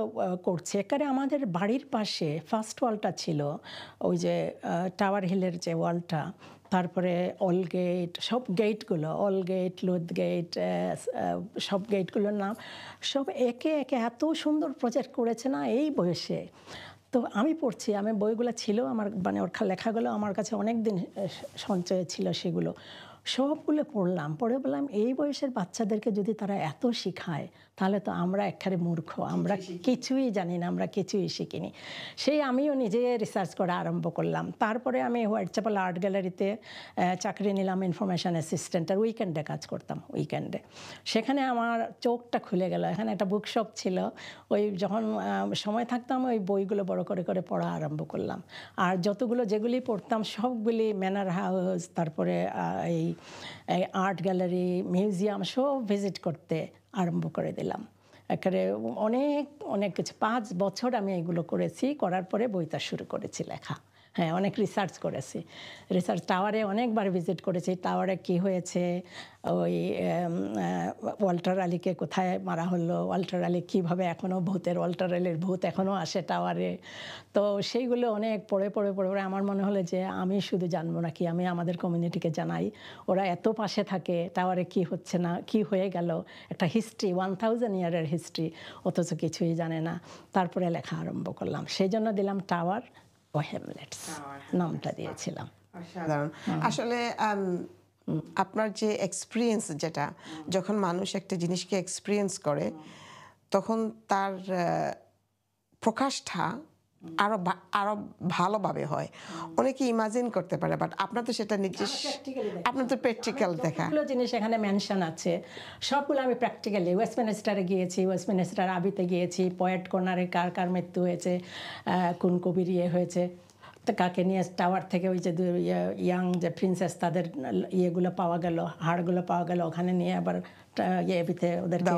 করছে। একারে আমাদের বাড়ির পাশে ফার্স্ট ওয়ালটা ছিল, ওই যে টাওয়ার হিলের যে ওয়ালটা, তারপরে অলগেট, সব গেটগুলো, অলগেট, লুথগেট, সব গেটগুলোর নাম সব একে একে এত সুন্দর প্রজেক্ট করেছে না এই বয়সে। তো আমি পড়ছি, আমি বইগুলো ছিল আমার, মানে ওর লেখাগুলো আমার কাছে অনেক দিন সঞ্চয় ছিল, সেগুলো সবগুলো পড়লাম, পড়ে বললাম এই বয়সের বাচ্চাদেরকে যদি তারা এত শিখায় তাহলে তো আমরা একেবারে মূর্খ, আমরা কিছুই জানি না, আমরা কিছুই শিখিনি। সেই আমিও নিজে রিসার্চ করা আরম্ভ করলাম। তারপরে আমি হোয়াইটচ্যাপেল আর্ট গ্যালারিতে চাকরি নিলাম, ইনফরমেশন অ্যাসিস্ট্যান্ট, আর উইকেন্ডে কাজ করতাম, উইকেন্ডে। সেখানে আমার চোখটা খুলে গেল, এখানে একটা বুকশপ ছিল, ওই যখন সময় থাকতাম ওই বইগুলো বড় করে করে পড়া আরম্ভ করলাম। আর যতগুলো যেগুলি পড়তাম সবগুলি ম্যানার হাউস, তারপরে এই আর্ট গ্যালারি, মিউজিয়াম সব ভিজিট করতে আরম্ভ করে দিলাম। একেবারে অনেক অনেক কিছু 5 বছর আমি এগুলো করেছি, করার পরে বইটা শুরু করেছি লেখা। হ্যাঁ, অনেক রিসার্চ করেছি, রিসার্চ টাওয়ারে অনেকবার ভিজিট করেছি। টাওয়ারে কি হয়েছে, ওই ওয়াল্টার আলীকে কোথায় মারা হলো, ওয়াল্টার আলী কীভাবে এখনও ভূতের, ওয়াল্টার আলীর ভূত এখনও আসে টাওয়ারে। তো সেইগুলো অনেক পড়ে পড়ে পড়ে পড়ে আমার মনে হলো যে আমি শুধু জানবো না, কি আমি আমাদের কমিউনিটিকে জানাই, ওরা এত পাশে থাকে, টাওয়ারে কি হচ্ছে না, কি হয়ে গেল, একটা হিস্ট্রি, 1000 ইয়ারের হিস্ট্রি, অথচ কিছুই জানে না। তারপরে লেখা আরম্ভ করলাম, সেই জন্য দিলাম টাওয়ার ও হ্যামলেটস নামটা দিয়েছিলাম। সাধারণ আসলে আপনার যে এক্সপিরিয়েন্স, যেটা যখন মানুষ একটা জিনিসকে এক্সপিরিয়েন্স করে তখন তার প্রকাশটা আরো ভালোভাবে হয়। অনেকে ইমাজিন করতে পারে, বাট আপনার তো সেটা নিজস্ব, আপনার তো প্র্যাকটিক্যাল দেখা জিনিস এখানে মেনশন আছে, সবগুলো আমি প্র্যাকটিক্যালি, ওয়েস্টমিনিস্টারে গিয়েছি, ওয়েস্টমিনিস্টার আবিতে গিয়েছি, পয়েট কর্নারে কার কার মৃত্যু হয়েছে, কোন কবির ইয়ে হয়েছে, তো কাকে নিয়ে টাওয়ার থেকে ওই যে ইয়াং যে প্রিন্সেস তাদের ইয়েগুলো পাওয়া গেল, হাড়গুলো পাওয়া গেল, ওখানে নিয়ে আবার ইয়েতে ওদেরকে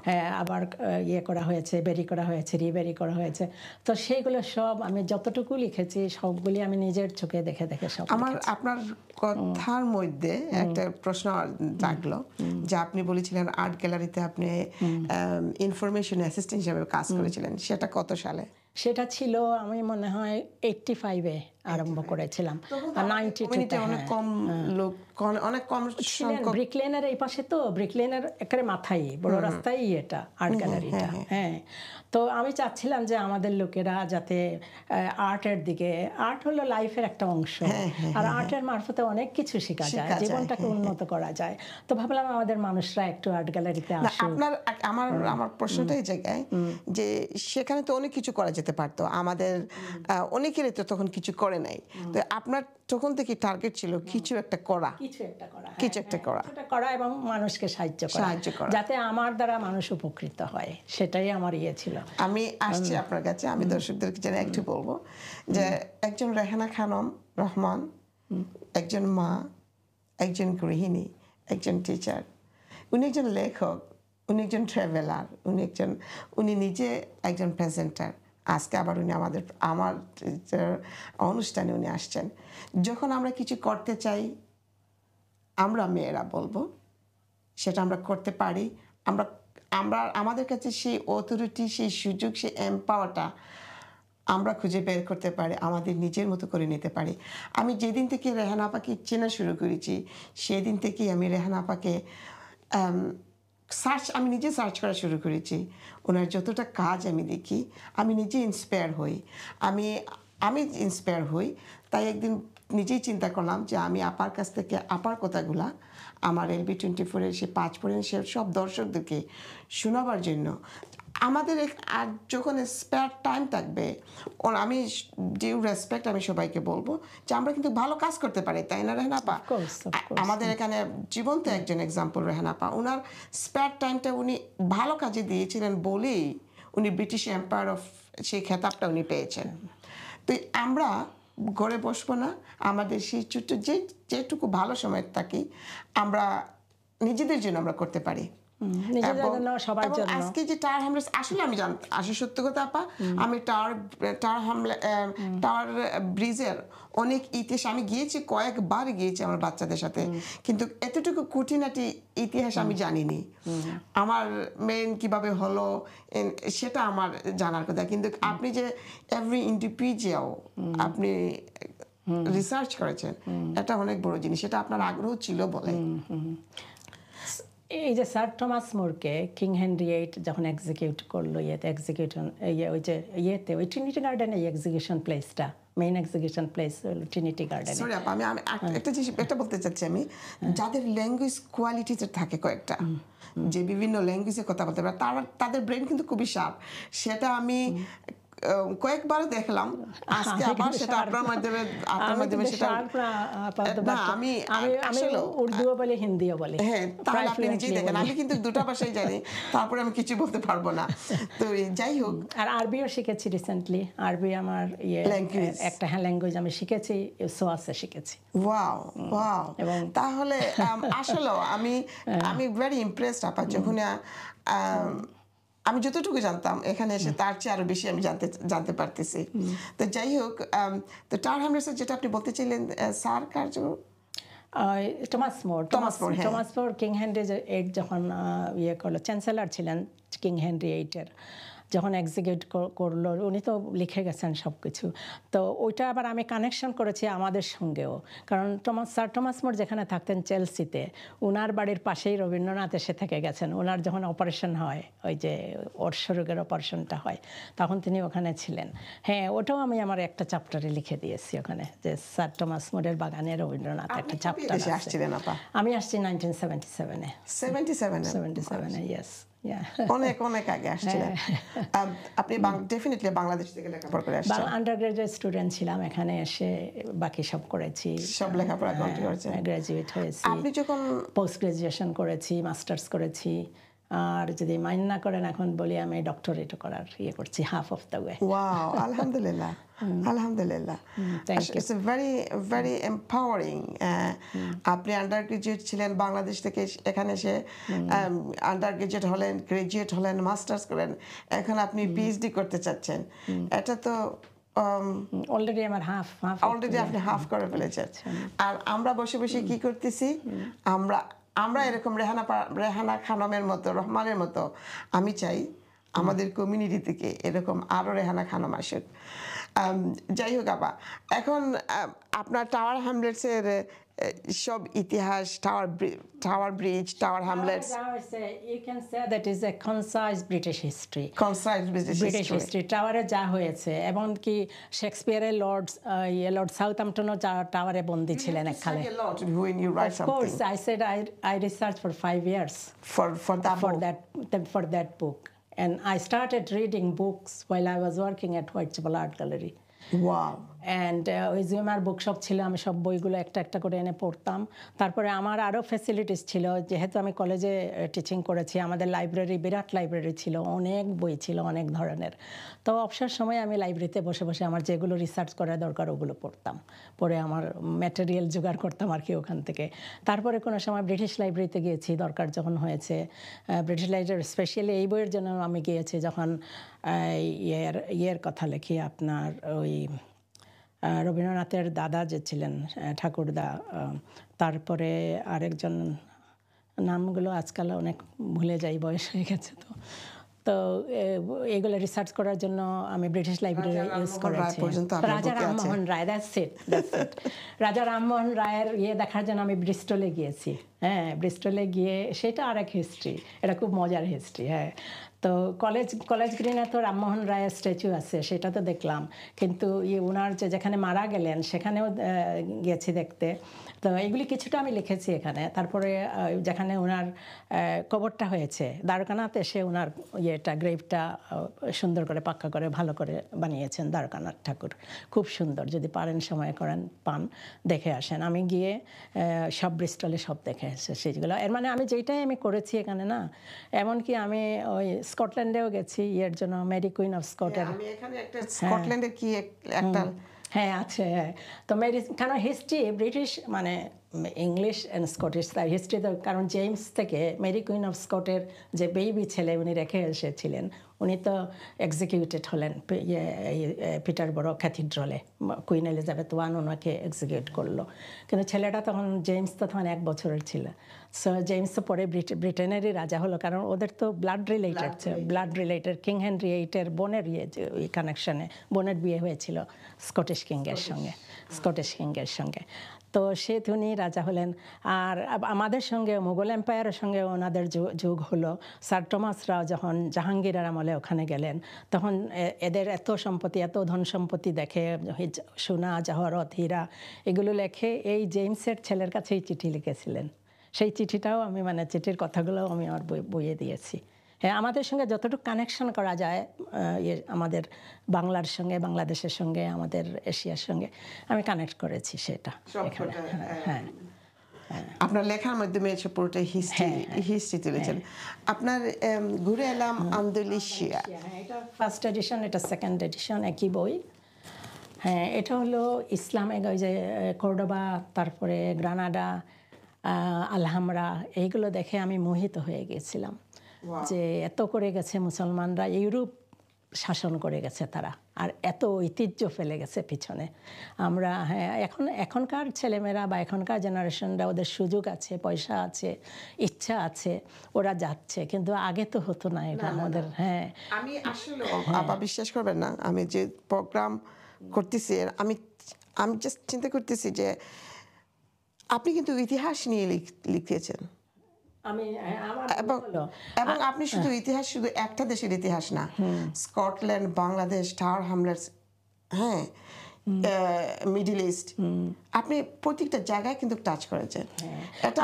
হ্যাঁ আবার ইয়ে করা হয়েছে, বেরি করা হয়েছে, রিবেরি করা হয়েছে। তো সেইগুলো সব আমি যতটুকু লিখেছি সবগুলি আমি নিজের চোখে দেখে দেখে সব। আমার আপনার কথার মধ্যে একটা প্রশ্ন জাগলো যে আপনি বলেছিলেন আর্ট গ্যালারিতে আপনি ইনফরমেশন অ্যাসিস্ট্যান্ট হিসেবে কাজ করেছিলেন, সেটা কত সালে? সেটা ছিল আমি মনে হয় 85-এ আরম্ভ করেছিলাম, আর 92-তে অনেক কম লোক, অনেক কম সংখ্যক। ব্রিক লেনের এই পাশে, তো ব্রিক লেনের একেবারে মাথায় বড় রাস্তায় এটা আর্ট গ্যালারিটা। হ্যাঁ, তো আমি চাচ্ছিলাম যে আমাদের লোকেরা যাতে আর্টের দিকে, আর্ট হলো লাইফের একটা অংশ, আর আর্টের মারফতে অনেক কিছু শেখা যায়, জীবনটাকে উন্নত করা যায়। তো ভাবলাম আমাদের মানুষরা একটু আর্ট গ্যালারিতে আসুক। আপনার আমার প্রশ্নটা এই জায়গায় যে সেখানে তো অনেক কিছু করা যেতে পারতো, আমাদের অনেকেরই তো তখন কিছু করে নাই, তো আপনার তখন থেকে টার্গেট ছিল কিছু একটা করা, কিছু একটা করা এবং মানুষকে সাহায্য করা, যাতে আমার দ্বারা মানুষ উপকৃত হয়, সেটাই আমার ইয়ে ছিল। আমি আসছি আপনার কাছে, আমি দর্শকদেরকে যেন একটু বলবো যে একজন রেহানা খানম রহমান, একজন মা, একজন গৃহিণী, একজন টিচার, উনি একজন লেখক, উনি একজন ট্রাভেলার, উনি নিজে একজন প্রেজেন্টার। আজকে আবার উনি আমার অনুষ্ঠানে উনি আসছেন। যখন আমরা কিছু করতে চাই, আমরা মেয়েরা বলবো সেটা আমরা করতে পারি, আমাদের কাছে সেই অথরিটি, সেই সুযোগ, সেই এম্পাওয়ারটা আমরা খুঁজে বের করতে পারি, আমাদের নিজের মতো করে নিতে পারি। আমি যেদিন থেকে রেহানা আপাকে চেনা শুরু করেছি সেই দিন থেকেই আমি রেহানা আপাকে আমি নিজে সার্চ করা শুরু করেছি। ওনার যতটা কাজ আমি দেখি আমি নিজে ইন্সপায়ার হই। তাই একদিন নিজেই চিন্তা করলাম যে আমি আপার কাছ থেকে আপার কথাগুলা আমার LB24-এর সে 5 পয়েন্ট সে সব দর্শকদেরকে শোনাবার জন্য আমাদের আর যখন স্পেয়ার টাইম থাকবে, আমি ডিউ রেসপেক্ট আমি সবাইকে বলবো যে আমরা কিন্তু ভালো কাজ করতে পারি, তাই না রেহানা আপা? আমাদের এখানে জীবন্ত একজন এক্সাম্পল রেহানা আপা, ওনার স্পেয়ার টাইমটা উনি ভালো কাজে দিয়েছিলেন বলেই উনি ব্রিটিশ এম্পায়ার অফ সেই খেতাবটা উনি পেয়েছেন। তো আমরা ঘরে বসবো না, আমাদের সেই ছোট্ট যেটুকু ভালো সময় থাকি আমরা নিজেদের জন্য আমরা করতে পারি। আজকে যে টাওয়ার হ্যামলেটস, আসলে আমি আসলে সত্য কথা আপা, আমি টাওয়ার ব্রিজের অনেক ইতিহাস আমি গিয়েছি, কয়েকবার গিয়েছি আমার বাচ্চাদের সাথে, কিন্তু এতটুকু খুঁটিনাটি ইতিহাস আমি জানিনি। আমার মেন কিভাবে হলো সেটা আমার জানার কথা, কিন্তু আপনি যে এভরি ইন্ডিভিজুয়াল আপনি রিসার্চ করেছেন, এটা অনেক বড় জিনিস, এটা আপনার আগ্রহ ছিল বলে। এই যে স্যার টমাস মোরকে কিং হেনরি VIII যখন এক্সিকিউট করলো এক্সিকিউশন ওই যে ওই ট্রিনিটি গার্ডেনে এক্সিকিউশন প্লেসটা, মেইন এক্সিকিউশন প্লেস হলো ট্রিনিটি গার্ডেনে। সরি আপা, আমি একটা জিনিস একটা বলতে চাচ্ছি, আমি যাদের ল্যাঙ্গুয়েজ কোয়ালিটিতে থাকে কয়েকটা, যে বিভিন্ন ল্যাঙ্গুয়েজে কথা বলতে পারে, তাদের ব্রেন কিন্তু খুবই শার্প। সেটা আমি কয়েকবার দেখলাম, আজকে আবার সেটা আপনার মাধ্যমে সেটা না, আমি আসলে উর্দুও বলি, হিন্দিও বলি। হ্যাঁ, তাহলে আপনি নিজেই দেখেন, আমি কিন্তু দুটো ভাষাই জানি, তারপরে আমি কিছু বলতে পারবো না। তো যাই হোক, আর আরবিও শিখেছি রিসেন্টলি। আরবি আমার একটা ল্যাঙ্গুয়েজ আমি শিখেছি, সোয়াসে শিখেছি। Wow wow. তাহলে আসলে আমি ভেরি ইমপ্রেসড আপা, যখন আমি যতটুকু জানতাম এখানে এসে তার চেয়ে আরো বেশি আমি জানতে পারতেছি। তো যাই হোক, তো টাওয়ার হ্যামলেটসের যেটা আপনি বলতে চাইলেন, স্যার কার্য টমাস মোর কিং হেনরি VIII যখন করলো, চ্যান্সেলর ছিলেন কিং হেনরি VIII যখন এক্সিকিউট করলো, উনি তো লিখে গেছেন সব কিছু। তো ওইটা আবার আমি কানেকশন করেছি আমাদের সঙ্গেও, কারণ স্যার টমাস মোর যেখানে থাকতেন চেলসিতে, ওনার বাড়ির পাশেই রবীন্দ্রনাথ এসে থেকে গেছেন। ওনার যখন অপারেশন হয়, ওই যে অর্শরোগের অপারেশনটা হয়, তখন তিনি ওখানে ছিলেন। হ্যাঁ, ওটাও আমি আমার একটা চ্যাপ্টারে লিখে দিয়েছি ওখানে, যে স্যার টমাস মোরের বাগানে রবীন্দ্রনাথ একটা চ্যাপ্টার। আমি আসছি 1977-এ। 77-এ, ইয়েস। অনেক অনেক আগে আসছিলেন আপনি। ডেফিনেটলি বাংলাদেশ থেকে লেখাপড়া করে আসছেন। আন্ডারগ্রাজুয়েট স্টুডেন্ট ছিলাম, এখানে এসে বাকি সব করেছি, সব লেখাপড়া কমপ্লিট করেছেন। গ্রাজুয়েট হয়েছি, আপনি যখন পোস্ট গ্রাজুয়েশন করেছি, মাস্টার্স করেছি, আর যদি মাইন্ড না করেন এখন বলি আমি ডক্টরেটও করার করছি, half of the way. Wow, আলহামদুলিল্লাহ আলহামদুলিল্লাহ। It's very very empowering. আপনি আন্ডার গ্রাজুয়েট ছিলেন, বাংলাদেশ থেকে এখানে এসে আন্ডার গ্রাজুয়েট হলেন, গ্রাজুয়েট হলেন, মাস্টার্স করেন, এখন আপনি পিএইচডি করতে চাচ্ছেন। এটা তো অলরেডি আমার অলরেডি আপনি হাফ করে ফেলেছেন। আর আমরা বসে বসে কি করতেছি, আমরা এরকম রেহানা খানমের মতো, রহমানের মতো, আমি চাই আমাদের কমিউনিটি থেকে এরকম আরো রেহানা খানম আসুক। যাই হোক আপা, এখন আপনার টাওয়ার হ্যামলেটসের সব ইতিহাস, tower bridge, tower Hamlets, you can say that is a concise British history. concise British history. টাওয়ারে যা হয়েছে, এমনকি শেক্সপিয়ারের লর্ড সাউথহ্যাম্পটনও টাওয়ারে বন্দী ছিলেন এককালে। Of course, I said I researched for 5 years for that book. And I started reading books while I was working at Whitechapel Art Gallery. Wow. And ওই GMR bookshop ছিল, আমি সব বইগুলো একটা একটা করে এনে পড়তাম। তারপরে আমার আরও ফ্যাসিলিটিস ছিল, যেহেতু আমি কলেজে টিচিং করেছি, আমাদের লাইব্রেরি, বিরাট লাইব্রেরি ছিল, অনেক বই ছিল অনেক ধরনের। তো অবসর সময় আমি লাইব্রেরিতে বসে বসে আমার যেগুলো রিসার্চ করা দরকার ওগুলো পড়তাম, পরে আমার ম্যাটেরিয়াল জোগাড় করতাম আর কি ওখান থেকে। তারপরে কোনো সময় ব্রিটিশ লাইব্রেরিতে গিয়েছি দরকার যখন হয়েছে। ব্রিটিশ লাইব্রেরি স্পেশালি এই বইয়ের জন্য আমি গিয়েছি যখন ইয়ের কথা লিখি, আপনার ওই রবীন্দ্রনাথের দাদা যে ছিলেন ঠাকুরদা, তারপরে আরেকজন, নামগুলো আজকাল অনেক ভুলে যাই, বয়স হয়ে গেছে। তো এগুলো রিসার্চ করার জন্য আমি ব্রিটিশ লাইব্রেরি ইউজ করেছি। রাজা রামমোহন রায়, দ্যাটস ইট। রাজা রামমোহন রায়ের দেখার জন্য আমি ব্রিস্টলে গিয়েছি। হ্যাঁ, ব্রিস্টলে গিয়ে সেটা আরেক হিস্ট্রি, এটা খুব মজার হিস্ট্রি। হ্যাঁ, তো কলেজ গ্রিনে তো রামমোহন রায়ের স্ট্যাচু আছে, সেটা তো দেখলাম, কিন্তু ওনার যেখানে মারা গেলেন সেখানেও গেছি দেখতে। তো এগুলি কিছুটা আমি লিখেছি এখানে। তারপরে যেখানে ওনার কবরটা হয়েছে দ্বারকানাথ, এসে ওনার গ্রেভটা সুন্দর করে পাক্কা করে ভালো করে বানিয়েছেন দ্বারকানাথ ঠাকুর, খুব সুন্দর। যদি পারেন সময় পান দেখে আসেন। আমি গিয়ে সব ব্রিস্টলে সব দেখে এসে সেগুলো। এর মানে আমি যেটাই আমি করেছি এখানে না, এমনকি আমি ওই স্কটল্যান্ডেও গেছি জন্য, মেরি কুইন অফ স্কটের। আমি এখানে একটা স্কটল্যান্ডে কি একটা হ্যাঁ আছে। হ্যাঁ, তো কারণ হিস্ট্রি ব্রিটিশ মানে ইংলিশ অ্যান্ড স্কটিশ, তার হিস্ট্রি তো, কারণ জেমস থেকে মেরি কুইন অফ স্কটের যে বেবি ছেলে উনি রেখে এসেছিলেন, উনি তো এক্সিকিউটেড হলেন পিটারবরো ক্যাথিড্রালে, কুইন এলিজাবেথ ওয়ান ওনাকে এক্সিকিউট করলো। কিন্তু ছেলেটা তখন জেমস তো তখন 1 বছরের ছিল। সো জেমস তো পরে ব্রিটেনেরই রাজা হলো, কারণ ওদের তো blood related king Henry VIII বোনের ওই কানেকশনে বোনের বিয়ে হয়েছিল স্কটিশ কিংয়ের সঙ্গে। তো সে উনি রাজা হলেন। আর আমাদের সঙ্গে মুঘল এম্পায়ারের সঙ্গে ওনাদের যুগ হলো। স্যার টমাসরাও যখন জাহাঙ্গীরের আমলে ওখানে গেলেন, তখন এদের এত সম্পত্তি, এত ধন সম্পত্তি দেখে, সোনা জহরত হীরা এগুলো লেখে এই জেমসের ছেলের কাছেই চিঠি লিখেছিলেন। সেই চিঠিটাও আমি চিঠির কথাগুলো আমি আমার বইয়ে দিয়েছি। হ্যাঁ, আমাদের সঙ্গে যতটুকু কানেকশন করা যায় আমাদের বাংলার সঙ্গে, বাংলাদেশের সঙ্গে, আমাদের এশিয়ার সঙ্গে আমি কানেক্ট করেছি সেটা এখানে। হ্যাঁ, আপনার লেখার মাধ্যমে পুরোটা হিস্ট্রি তুলেছেন। আপনার ঘুরে এলাম আন্দালুসিয়া, এটা ফার্স্ট এডিশন, এটা সেকেন্ড এডিশন, একই বই। হ্যাঁ, এটা হলো ইসলামিক, ওই যে কর্ডোবা, তারপরে গ্রানাডা, আলহামরা, এইগুলো দেখে আমি মোহিত হয়ে গেছিলাম যে এত করে গেছে মুসলমানরা, ইউরোপ শাসন করে গেছে তারা, আর এত ঐতিহ্য ফেলে গেছে পিছনে। আমরা এখনকার ছেলেমেয়েরা বা এখনকার জেনারেশনরা, ওদের সুযোগ আছে, পয়সা আছে, ইচ্ছা আছে, ওরা যাচ্ছে, কিন্তু আগে তো হতো না এটা আমাদের। হ্যাঁ, আমি আসলে আবার বিশ্বাস করবেন না, আমি যে প্রোগ্রাম করতেছি আমি জাস্ট চিন্তা করতেছি যে আপনি কিন্তু ইতিহাস নিয়ে লিখতেছেন, এবং আপনি শুধু ইতিহাস, শুধু একটা দেশের ইতিহাস না, স্কটল্যান্ড, বাংলাদেশ, টাওয়ার হামলার, হ্যাঁ, মিডল ইস্ট, আপনি প্রত্যেকটা জায়গায় কিন্তু টাচ করেছেন। এটা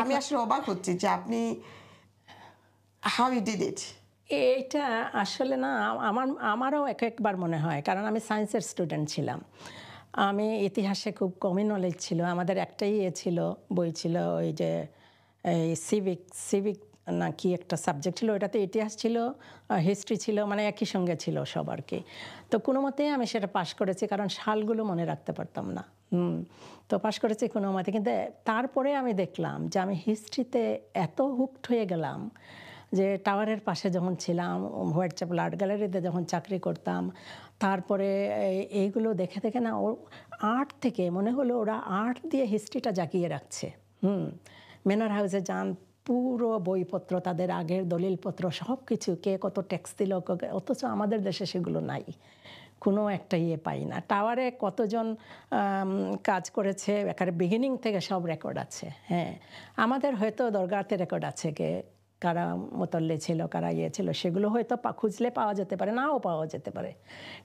আমি আসলে অবাক হচ্ছি যে আপনি হাউ ইউ ডিড ইট। এইটা আসলে না, আমারও একবার মনে হয়, কারণ আমি সায়েন্সের স্টুডেন্ট ছিলাম, আমি ইতিহাসে খুব কমই নলেজ ছিল। আমাদের একটাই বই ছিল, ওই যে সিভিক না কি একটা সাবজেক্ট ছিল, ওটাতে ইতিহাস ছিল, হিস্ট্রি ছিল, একই সঙ্গে ছিল সব আর কি। তো কোনো মতেই আমি সেটা পাশ করেছি, কারণ সালগুলো মনে রাখতে পারতাম না। তো পাশ করেছি কোনো মতে। কিন্তু তারপরে আমি দেখলাম যে আমি হিস্ট্রিতে এত হুকড হয়ে গেলাম যে টাওয়ারের পাশে যখন ছিলাম, হোয়াইট চ্যাপেল আর্ট গ্যালারিতে যখন চাকরি করতাম, তারপরে এইগুলো দেখে দেখে না, ও আর্ট থেকে মনে হলো ওরা আর্ট দিয়ে হিস্ট্রিটা জাগিয়ে রাখছে। ম্যানর হাউসে যান, পুরো বইপত্র, তাদের আগের দলিলপত্র, সব কিছু, কে কত ট্যাক্স দিল, অথচ আমাদের দেশে সেগুলো নাই, কোনো একটা পাই না। টাওয়ারে কতজন কাজ করেছে, একেবারে বিগিনিং থেকে সব রেকর্ড আছে। হ্যাঁ, আমাদের হয়তো দরগাতে রেকর্ড আছে, কারা মোতল্লি ছিল, কারা ছিল, সেগুলো হয়তো খুঁজলে পাওয়া যেতে পারে, নাও পাওয়া যেতে পারে।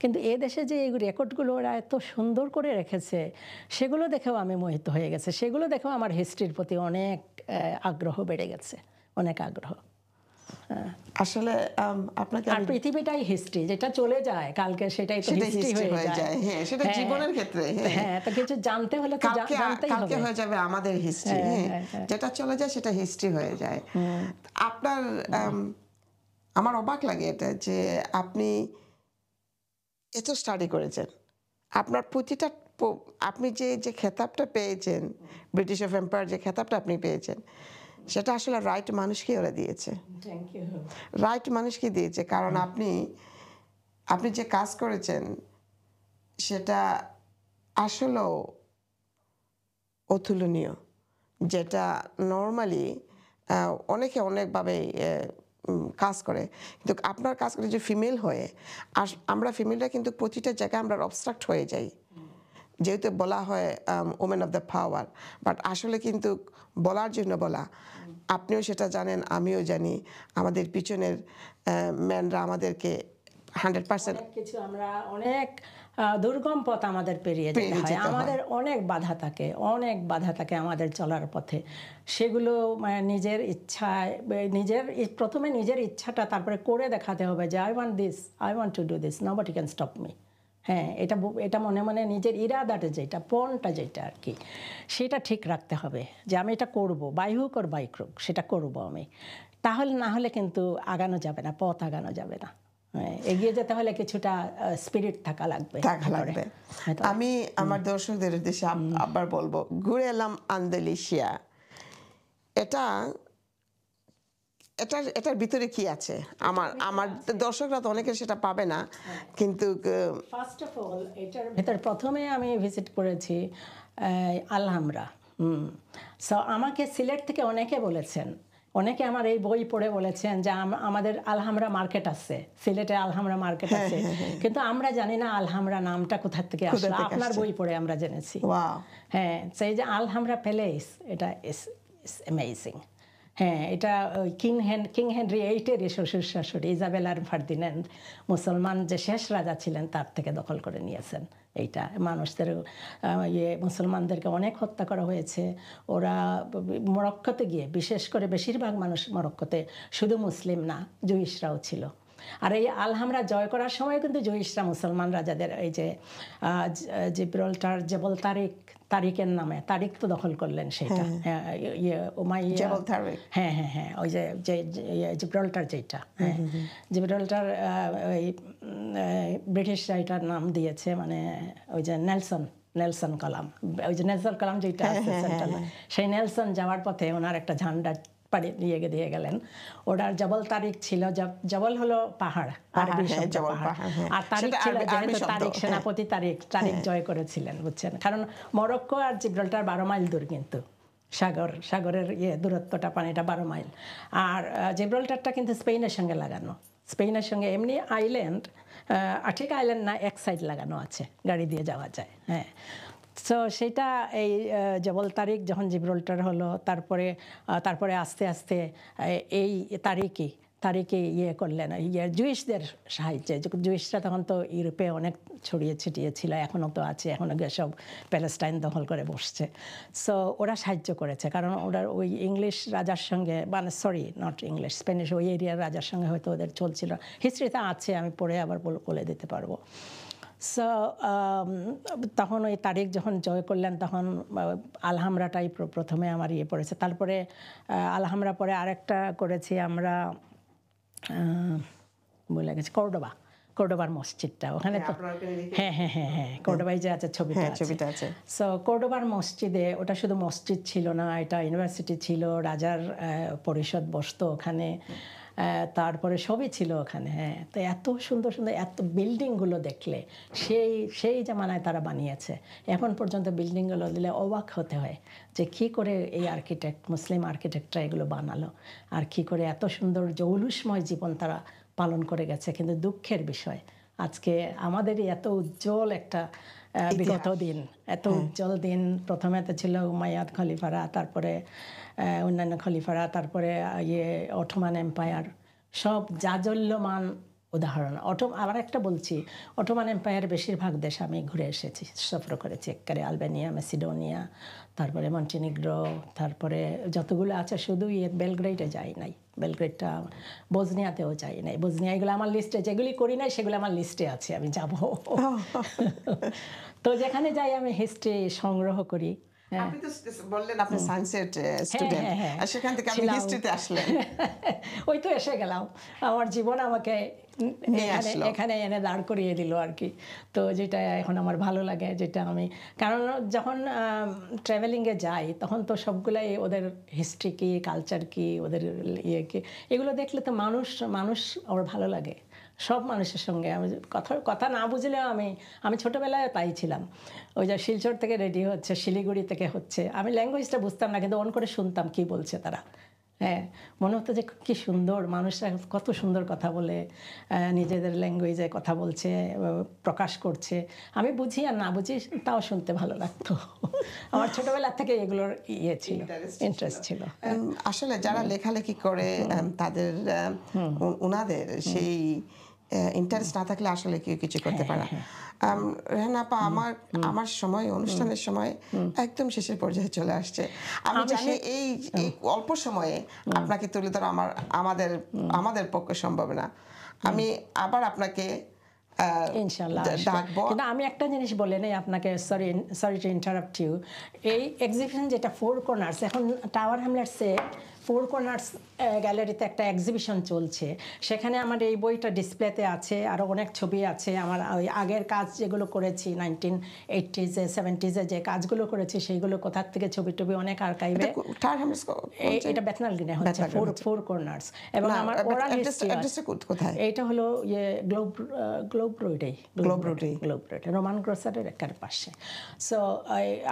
কিন্তু এ দেশে যে এই রেকর্ডগুলো ওরা এত সুন্দর করে রেখেছে, সেগুলো দেখেও আমি মোহিত হয়ে গেছে। সেগুলো দেখেও আমার হিস্ট্রির প্রতি অনেক আগ্রহ বেড়ে গেছে, অনেক আগ্রহ। আসলে আপনাকে, আর পৃথিবীটাই হিস্ট্রি, যেটা চলে যায় কালকে সেটাই তো হিস্ট্রি হয়ে যায়। হ্যাঁ, সেটা জীবনের ক্ষেত্রে। হ্যাঁ, তো কিছু জানতে হলে তো জানতেই হবে, কালকে হয়ে যাবে আমাদের হিস্ট্রি। যেটা চলে যায় সেটা হিস্ট্রি হয়ে যায়। আপনার, আমার অবাক লাগে এটা যে আপনি এত স্টাডি করেছেন, আপনার প্রতিটা, আপনি যে খেতাবটা পেয়েছেন, ব্রিটিশ অফ এম্পায়ার যে খেতাবটা আপনি পেয়েছেন, সেটা আসলে রাইট মানুষকে ওরা দিয়েছে, রাইট মানুষকে দিয়েছে। কারণ আপনি যে কাজ করেছেন সেটা আসলেও অতুলনীয়, যেটা নর্মালি অনেকে অনেকভাবে কাজ করে, কিন্তু আপনার কাজ করে যে ফিমেল হয়ে, আর আমরা ফিমেলরা কিন্তু প্রতিটা জায়গায় আমরা অবস্ট্রাক্ট হয়ে যাই, যেহেতু বলা হয় women of the power, but আসলে কিন্তু বলার জন্য বলা। আপনিও সেটা জানেন, আমিও জানি, আমাদের পিছনের ম্যানরা আমাদেরকে 100% কিছু, আমরা অনেক দুর্গম পথ আমাদের পেরিয়ে যেতে হয়, আমাদের অনেক বাধা থাকে আমাদের চলার পথে। সেগুলো নিজের ইচ্ছায়, প্রথমে নিজের ইচ্ছাটা, তারপরে করে দেখাতে হবে যে I want to do this, nobody can stop me. হ্যাঁ, এটা মনে মনে নিজের ইরাদাটা যেটা, পণটা যেটা আর কি, সেটা ঠিক রাখতে হবে যে আমি এটা করব, by hook or by crook, সেটা করব আমি। তাহলে না হলে কিন্তু আগানো যাবে না, পথ আগানো যাবে না। এগিয়ে যেতে হলে কিছুটা স্পিরিট থাকা লাগবে। আমি আমার দর্শকদের উদ্দেশ্যে আবার বলবো, ঘুরে এলাম আন্দালুসিয়া, এটা এটার ভিতরে কি আছে? আমার দর্শকরা তো অনেকে সেটা পাবে না, কিন্তু ফার্স্ট অফ অল এটার ভেতর প্রথমে আমি ভিজিট করেছি আলহামরা। সো আমাকে সিলেট থেকে অনেকে বলেছেন, অনেকে আমার এই বই পড়ে বলেছেন যে আমাদের আলহামরা মার্কেট আছে, সিলেটে আলহামরা মার্কেট আছে, কিন্তু আমরা জানি না আলহামরা নামটা কোথা থেকে আসলো। আপনার বই পড়ে আমরা জেনেছি। হ্যাঁ, সেই যে আলহামরা প্যালেস, এটা ইস অ্যামেজিং। হ্যাঁ, এটা কিং হেনরি এইটের শ্বশুর শাশুড়ি ইজাবেলার ফার্দিন্যান্ড, মুসলমান যে শেষ রাজা ছিলেন তার থেকে দখল করে নিয়েছেন। এইটা মানুষদের মুসলমানদেরকে অনেক হত্যা করা হয়েছে। ওরা মরক্কোতে গিয়ে, বিশেষ করে বেশিরভাগ মানুষ মরক্কোতে, শুধু মুসলিম না, জুইশরাও ছিল। আর এই আলহামরা জয় করার সময় কিন্তু জুইশরা মুসলমান রাজাদের এই যে জিব্রাল্টার জেবল তারিকের নামে, তারিক তো দখল করলেন সেটা, হ্যাঁ হ্যাঁ হ্যাঁ, ওই যে জিব্রাল্টার যেটা, হ্যাঁ জিব্রাল্টার ওই ব্রিটিশরা এটার নাম দিয়েছে, মানে ওই যে নেলসন কালাম, ওই যে নেলসন কালাম যেটা আছে সেন্ট্রাল, সেই নেলসন যাওয়ার পথে ওনার একটা ঝান্ডা পাড়ি দিয়ে গেলেন। ওটার জবল তারিক ছিল, জবল হলো পাহাড়, আরবি শব্দ পাহাড়, আর তারিক ছিল যেহেতু তারিক, সেনাপতি তারিক জয় করেছিলেন, বুঝছেন? কারণ মরক্কো আর জিব্রাল্টার 12 মাইল দূর, কিন্তু সাগরের দূরত্বটা, পানিটা 12 মাইল। আর জিব্রাল্টারটা কিন্তু স্পেনের সঙ্গে লাগানো, স্পেনের সঙ্গে এমনি আইল্যান্ড, ঠিক আইল্যান্ড না, এক সাইড লাগানো আছে, গাড়ি দিয়ে যাওয়া যায়। হ্যাঁ, সো সেটা এই জবল তারিক যখন জিব্রাল্টার হলো, তারপরে আস্তে আস্তে এই তারিকে ইয়ে করলেন জুইশদের সাহায্যে। জুইশরা তখন তো ইউরোপে অনেক ছড়িয়ে ছিটিয়ে ছিল, এখনও তো আছে, এখনও সব প্যালেস্টাইন দখল করে বসছে। সো ওরা সাহায্য করেছে, কারণ ওরা ওই ইংলিশ রাজার সঙ্গে, মানে সরি নট ইংলিশ, স্প্যানিশ ওই এরিয়ার রাজার সঙ্গে হয়তো ওদের চলছিল। হিস্ট্রিতে আছে, আমি পড়ে আবার বলে দিতে পারবো। সো তখন ওই তারিক যখন জয় করলেন, তখন আলহামরাটাই প্রথমে আমার ইয়ে পড়েছে। তারপরে আলহামরা পরে আরেকটা করেছি আমরা, বলে গেছে কর্ডোবার মসজিদটা, ওখানে তো হ্যাঁ হ্যাঁ হ্যাঁ হ্যাঁ, কর্ডোবাই যে আছে ছবিটা আছে। সো কর্ডোবার মসজিদে, ওটা শুধু মসজিদ ছিল না, এটা ইউনিভার্সিটি ছিল, রাজার পরিষদ বসতো ওখানে, তারপরে সবই ছিল ওখানে। হ্যাঁ, তো এত সুন্দর সুন্দর এত বিল্ডিংগুলো দেখলে, সেই জামানায় তারা বানিয়েছে। এখন পর্যন্ত বিল্ডিংগুলো দিলে অবাক হতে হয় যে কী করে এই মুসলিম আর্কিটেক্টরা এগুলো বানালো, আর কি করে এত সুন্দর জৌলুসময় জীবন তারা পালন করে গেছে। কিন্তু দুঃখের বিষয়, আজকে আমাদেরই এত উজ্জ্বল একটা বিগত দিন, এত উজ্জ্বল দিন, প্রথমে তো ছিল উমাইয়াদ খলিফারা, তারপরে অন্যান্য খলিফারা, তারপরে অটোমান এম্পায়ার, সব জাজল্যমান উদাহরণ। আবার একটা বলছি, অটোমান এম্পায়ার বেশিরভাগ দেশ আমি ঘুরে এসেছি, সফর করেছি, একবারে আলবেনিয়া, মেসিডোনিয়া, তারপরে মন্টিনিগ্রো, তারপরে যতগুলো আছে, শুধু বেলগ্রেডে যাই নাই, বেলগ্রেডটা, বজনিয়াতেও যাই নাই। বজনিয়া, এগুলো আমার লিস্টে, যেগুলি করি নাই সেগুলো আমার লিস্টে আছে, আমি যাব। তো যেখানে যাই আমি হিস্ট্রি সংগ্রহ করি। আপনি তো বললেন আপনি সায়েন্সের স্টুডেন্ট, আর সেখান থেকে আপনি হিস্ট্রিতে আসলেন। ওই তো এসে গেলাম, আমার জীবন আমাকে এখানে এনে দাঁড় করিয়ে দিল আর কি। তো যেটা এখন আমার ভালো লাগে, যেটা আমি, কারণ যখন ট্রাভেলিংয়ে যাই তখন তো সবগুলাই ওদের হিস্ট্রি কি, কালচার কি, ওদের ইয়ে কি, এগুলো দেখলে তো মানুষ আমার ভালো লাগে। সব মানুষের সঙ্গে আমি কথা না বুঝলেও আমি ছোটোবেলায় তাই ছিলাম। ওই যে শিলচর থেকে রেডি হচ্ছে, শিলিগুড়ি থেকে হচ্ছে, আমি ল্যাঙ্গুয়েজটা বুঝতাম না, কিন্তু অন করে শুনতাম কি বলছে তারা। হ্যাঁ, মনে হতো যে কী সুন্দর মানুষরা, কত সুন্দর কথা বলে, নিজেদের ল্যাঙ্গুয়েজে কথা বলছে, প্রকাশ করছে। আমি বুঝি আর না বুঝি, তাও শুনতে ভালো লাগতো। আমার ছোটোবেলা থেকে এগুলোর ইয়ে ছিল, ইন্টারেস্ট ছিল। আসলে যারা লেখালেখি করে তাদের ওনাদের সেই ইন্টারেস্ট না থাকলে আসলে কেউ কিছু করতে পারে না। রেহানা আপা, আমার সময়, অনুষ্ঠানের সময় একদম শেষের পর্যায়ে চলে আসছে। আমি জানি এই অল্প সময়ে আপনাকে তুলে ধরা আমাদের পক্ষে সম্ভব না। আমি আবার আপনাকে ইনশাআল্লাহ ডাকবো। কিন্তু আমি একটা জিনিস বলে নেই আপনাকে, সরি টু ইন্টারাপ্ট ইউ। এই এক্সিবিশন যেটা 4 কর্নার্স, এখন টাওয়ার হ্যামলেটসে ফোর কর্নার্স গ্যালারিতে একটা এক্সিবিশন চলছে, সেখানে আমার এই বইটা ডিসপ্লেতে আছে, আরও অনেক ছবি আছে আমার ওই আগের কাজ যেগুলো করেছি 1980s-এ 70s-এ যে কাজগুলো করেছি সেইগুলো কোথার থেকে ছবি টবি অনেক আর্কাইভে। এটা বেথনাল গ্রিনে হচ্ছে ফোর কর্নার্স, এবং আমার ওরাল হিস্ট্রি কোথায়? এইটা হলো ইয়ে গ্লোব রোডে, রোমান গ্রোসারের একের পাশে। সো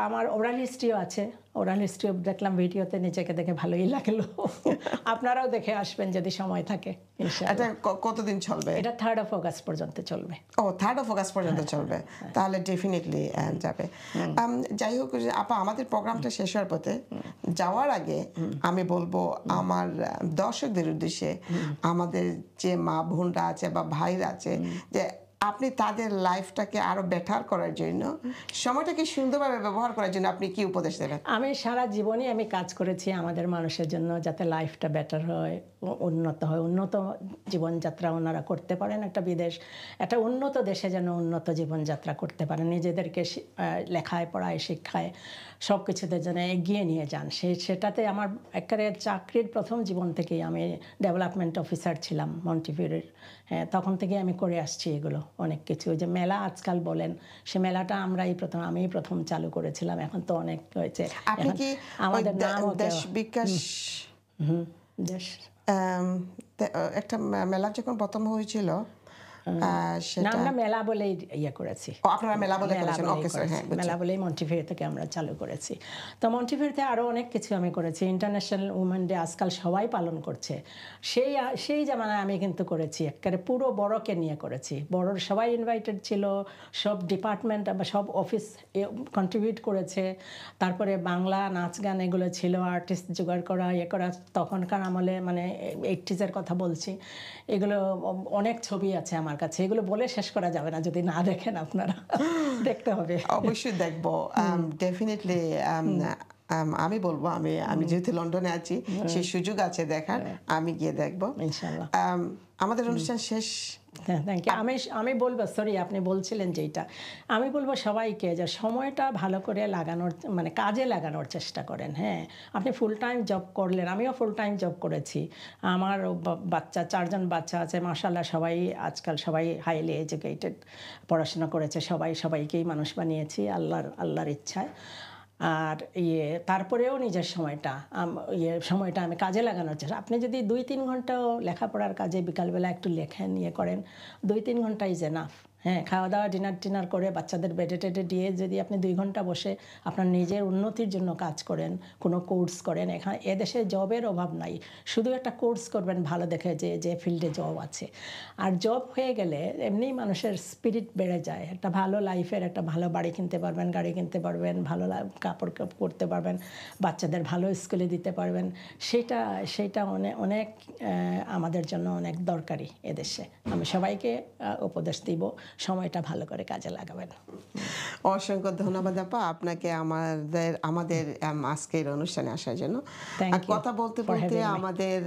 আমার ওরাল হিস্ট্রিও আছে, ওরাল হিস্ট্রি দেখলাম ভিডিওতে, নিজেকে দেখে ভালোই লাগলো। আপনারাও দেখে আসবেন যদি সময় থাকে ইনশাআল্লাহ। এটা কতদিন চলবে? এটা 3rd of August পর্যন্ত চলবে। ও 3rd of August পর্যন্ত চলবে, তাহলে ডেফিনেটলি যাবে। যাই হোক আপা, আমাদের প্রোগ্রামটা শেষ হওয়ার পথে, যাওয়ার আগে আমি বলবো আমার দর্শকদের উদ্দেশ্যে, আমাদের যে মা বোনরা আছে বা ভাইরা আছে, যে আপনি তাদের লাইফটাকে আরো বেটার করার জন্য, সময়টাকে সুন্দরভাবে ব্যবহার করার জন্য আপনি কি উপদেশ দেবেন? আমি সারা জীবনই আমি কাজ করেছি আমাদের মানুষের জন্য, যাতে লাইফটা বেটার হয়, উন্নত হয়, উন্নত জীবনযাত্রা ওনারা করতে পারেন, একটা উন্নত দেশে যেন উন্নত জীবনযাত্রা করতে পারেন, নিজেদেরকে লেখায় পড়ায় শিক্ষায় সব কিছুতে যেন এগিয়ে নিয়ে যান। সেটাতে আমার একেবারে চাকরির প্রথম জীবন থেকেই আমি ডেভেলপমেন্ট অফিসার ছিলাম মন্টিফিউরির। হ্যাঁ, তখন থেকে আমি করে আসছি এগুলো অনেক কিছু। ওই যে মেলা আজকাল বলেন, সে মেলাটা আমি প্রথম চালু করেছিলাম, এখন তো অনেক হয়েছে। আপনি কি আমাদের নাম দেশ বিকাশ দেশ একটা মেলা যখন প্রথম হয়েছিল, আমরা মেলা বলেই ইয়ে করেছি, আপনারা মেলা বলে করেছেন? ওকে স্যার, হ্যাঁ, মেলা বলেই মন্টিফিউরি থেকে আমরা চালু করেছি। তো মন্টিফিউরিতে আরও অনেক কিছু আমি করেছি। ইন্টারন্যাশনাল উমেন ডে আজকাল সবাই পালন করছে, সেই জামানায় আমি কিন্তু করেছি, একেবারে পুরো বড়কে নিয়ে করেছি। বড়র সবাই ইনভাইটেড ছিল, সব ডিপার্টমেন্ট বা সব অফিস কন্ট্রিবিউট করেছে। তারপরে বাংলা নাচ গান এগুলো ছিল, আর্টিস্ট জোগাড় করা করা। তখনকার আমলে মানে 80s-এর কথা বলছি, এগুলো অনেক ছবি আছে আমার কাছে, এগুলো বলে শেষ করা যাবে না, যদি না দেখেন আপনারা। দেখতে হবে, অবশ্যই দেখবো, ডেফিনেটলি। আমি বলবো, আমি যেহেতু লন্ডনে আছি, সেই সুযোগ আছে দেখার, আমি গিয়ে দেখবো ইনশাআল্লাহ। আমাদের অনুষ্ঠান শেষ। Thank you. আমি বলবো, সরি আপনি বলছিলেন যেটা, আমি বলবো সবাইকে যে সময়টা ভালো করে লাগানোর, মানে কাজে লাগানোর চেষ্টা করেন। হ্যাঁ, আপনি ফুল টাইম জব করলেন, আমিও ফুল টাইম জব করেছি। আমার বাচ্চা 4জন বাচ্চা আছে মাশাআল্লাহ, আজকাল সবাই হাইলি এডুকেটেড, পড়াশোনা করেছে, সবাইকেই মানুষ বানিয়েছি আল্লাহর ইচ্ছায়। আর তারপরেও নিজের সময়টা আমি কাজে লাগানোর চেষ্টা। আপনি যদি 2-3 ঘন্টাও লেখাপড়ার কাজে বিকালবেলা একটু লেখেন, করেন, 2-3 ঘন্টা ইজ এনাফ। হ্যাঁ, খাওয়া দাওয়া ডিনার করে বাচ্চাদের বেডে টেডে দিয়ে যদি আপনি 2 ঘন্টা বসে আপনার নিজের উন্নতির জন্য কাজ করেন, কোনো কোর্স করেন, এদেশে জবের অভাব নাই, শুধু একটা কোর্স করবেন ভালো দেখে, যে ফিল্ডে জব আছে। আর জব হয়ে গেলে এমনিই মানুষের স্পিরিট বেড়ে যায়, একটা ভালো লাইফের, একটা ভালো বাড়ি কিনতে পারবেন, গাড়ি কিনতে পারবেন, ভালো কাপড় করতে পারবেন, বাচ্চাদের ভালো স্কুলে দিতে পারবেন। সেটা অনেক আমাদের জন্য অনেক দরকারি এদেশে। আমি সবাইকে উপদেশ দিব, সময়টা ভালো করে কাজে লাগাবেন। অসংখ্য ধন্যবাদ আপা আপনাকে আমাদের আজকের অনুষ্ঠানে আসার জন্য। কথা বলতে বলতে আমাদের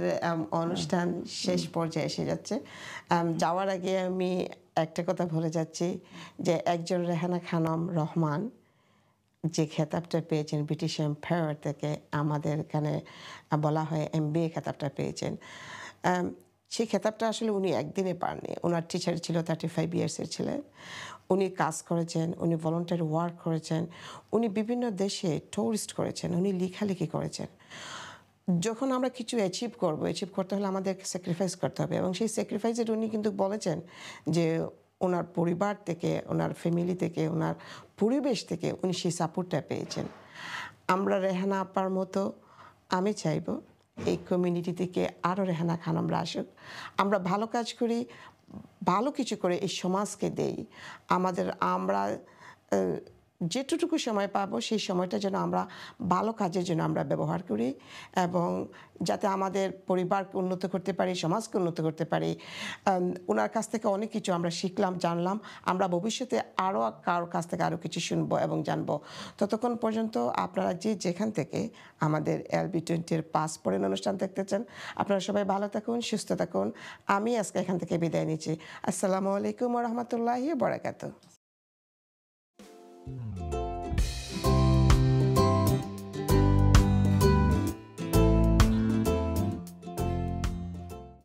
অনুষ্ঠান শেষ পর্যায়ে এসে যাচ্ছে। যাওয়ার আগে আমি একটা কথা বলে যাচ্ছি, যে একজন রেহানা খানম রহমান যে খেতাবটা পেয়েছেন ব্রিটিশ এম্পায়ার থেকে, আমাদের এখানে বলা হয় MBA খেতাবটা পেয়েছেন। সেই খেতাবটা আসলে উনি একদিনে পাননি, ওনার টিচার ছিল 35 ইয়ার্সের ছিলেন। উনি কাজ করেছেন, উনি ভলান্টিয়ার ওয়ার্ক করেছেন, উনি বিভিন্ন দেশে ট্যুরিস্ট করেছেন, উনি লেখালেখি করেছেন। যখন আমরা কিছু অ্যাচিভ করতে হলে আমাদেরকে স্যাক্রিফাইস করতে হবে, এবং সেই স্যাক্রিফাইসের উনি কিন্তু বলেছেন যে ওনার পরিবার থেকে, ওনার ফ্যামিলি থেকে, ওনার পরিবেশ থেকে উনি সেই সাপোর্টটা পেয়েছেন। আমরা রেহানা আপার মতো, আমি চাইব এই কমিউনিটি থেকে আরও রেহানা খানমরা আসুক, আমরা ভালো কাজ করি, ভালো কিছু করে এই সমাজকে দেই। আমরা যেটুকু সময় পাবো সেই সময়টা যেন আমরা ভালো কাজের জন্য আমরা ব্যবহার করি, এবং যাতে আমাদের পরিবারকে উন্নত করতে পারি, সমাজকে উন্নত করতে পারি। ওনার কাছ থেকে অনেক কিছু আমরা শিখলাম, জানলাম। আমরা ভবিষ্যতে আরও কারোর কাছ থেকে আরও কিছু শুনবো এবং জানবো। ততক্ষণ পর্যন্ত আপনারা যেখান থেকে আমাদের LB20-র পাসপোর্টের অনুষ্ঠান দেখতে চান, আপনারা সবাই ভালো থাকুন, সুস্থ থাকুন। আমি আজকে এখান থেকে বিদায় নিচ্ছি। আসসালামু আলাইকুম ওয়া রাহমাতুল্লাহি ওয়া বারাকাতুহু।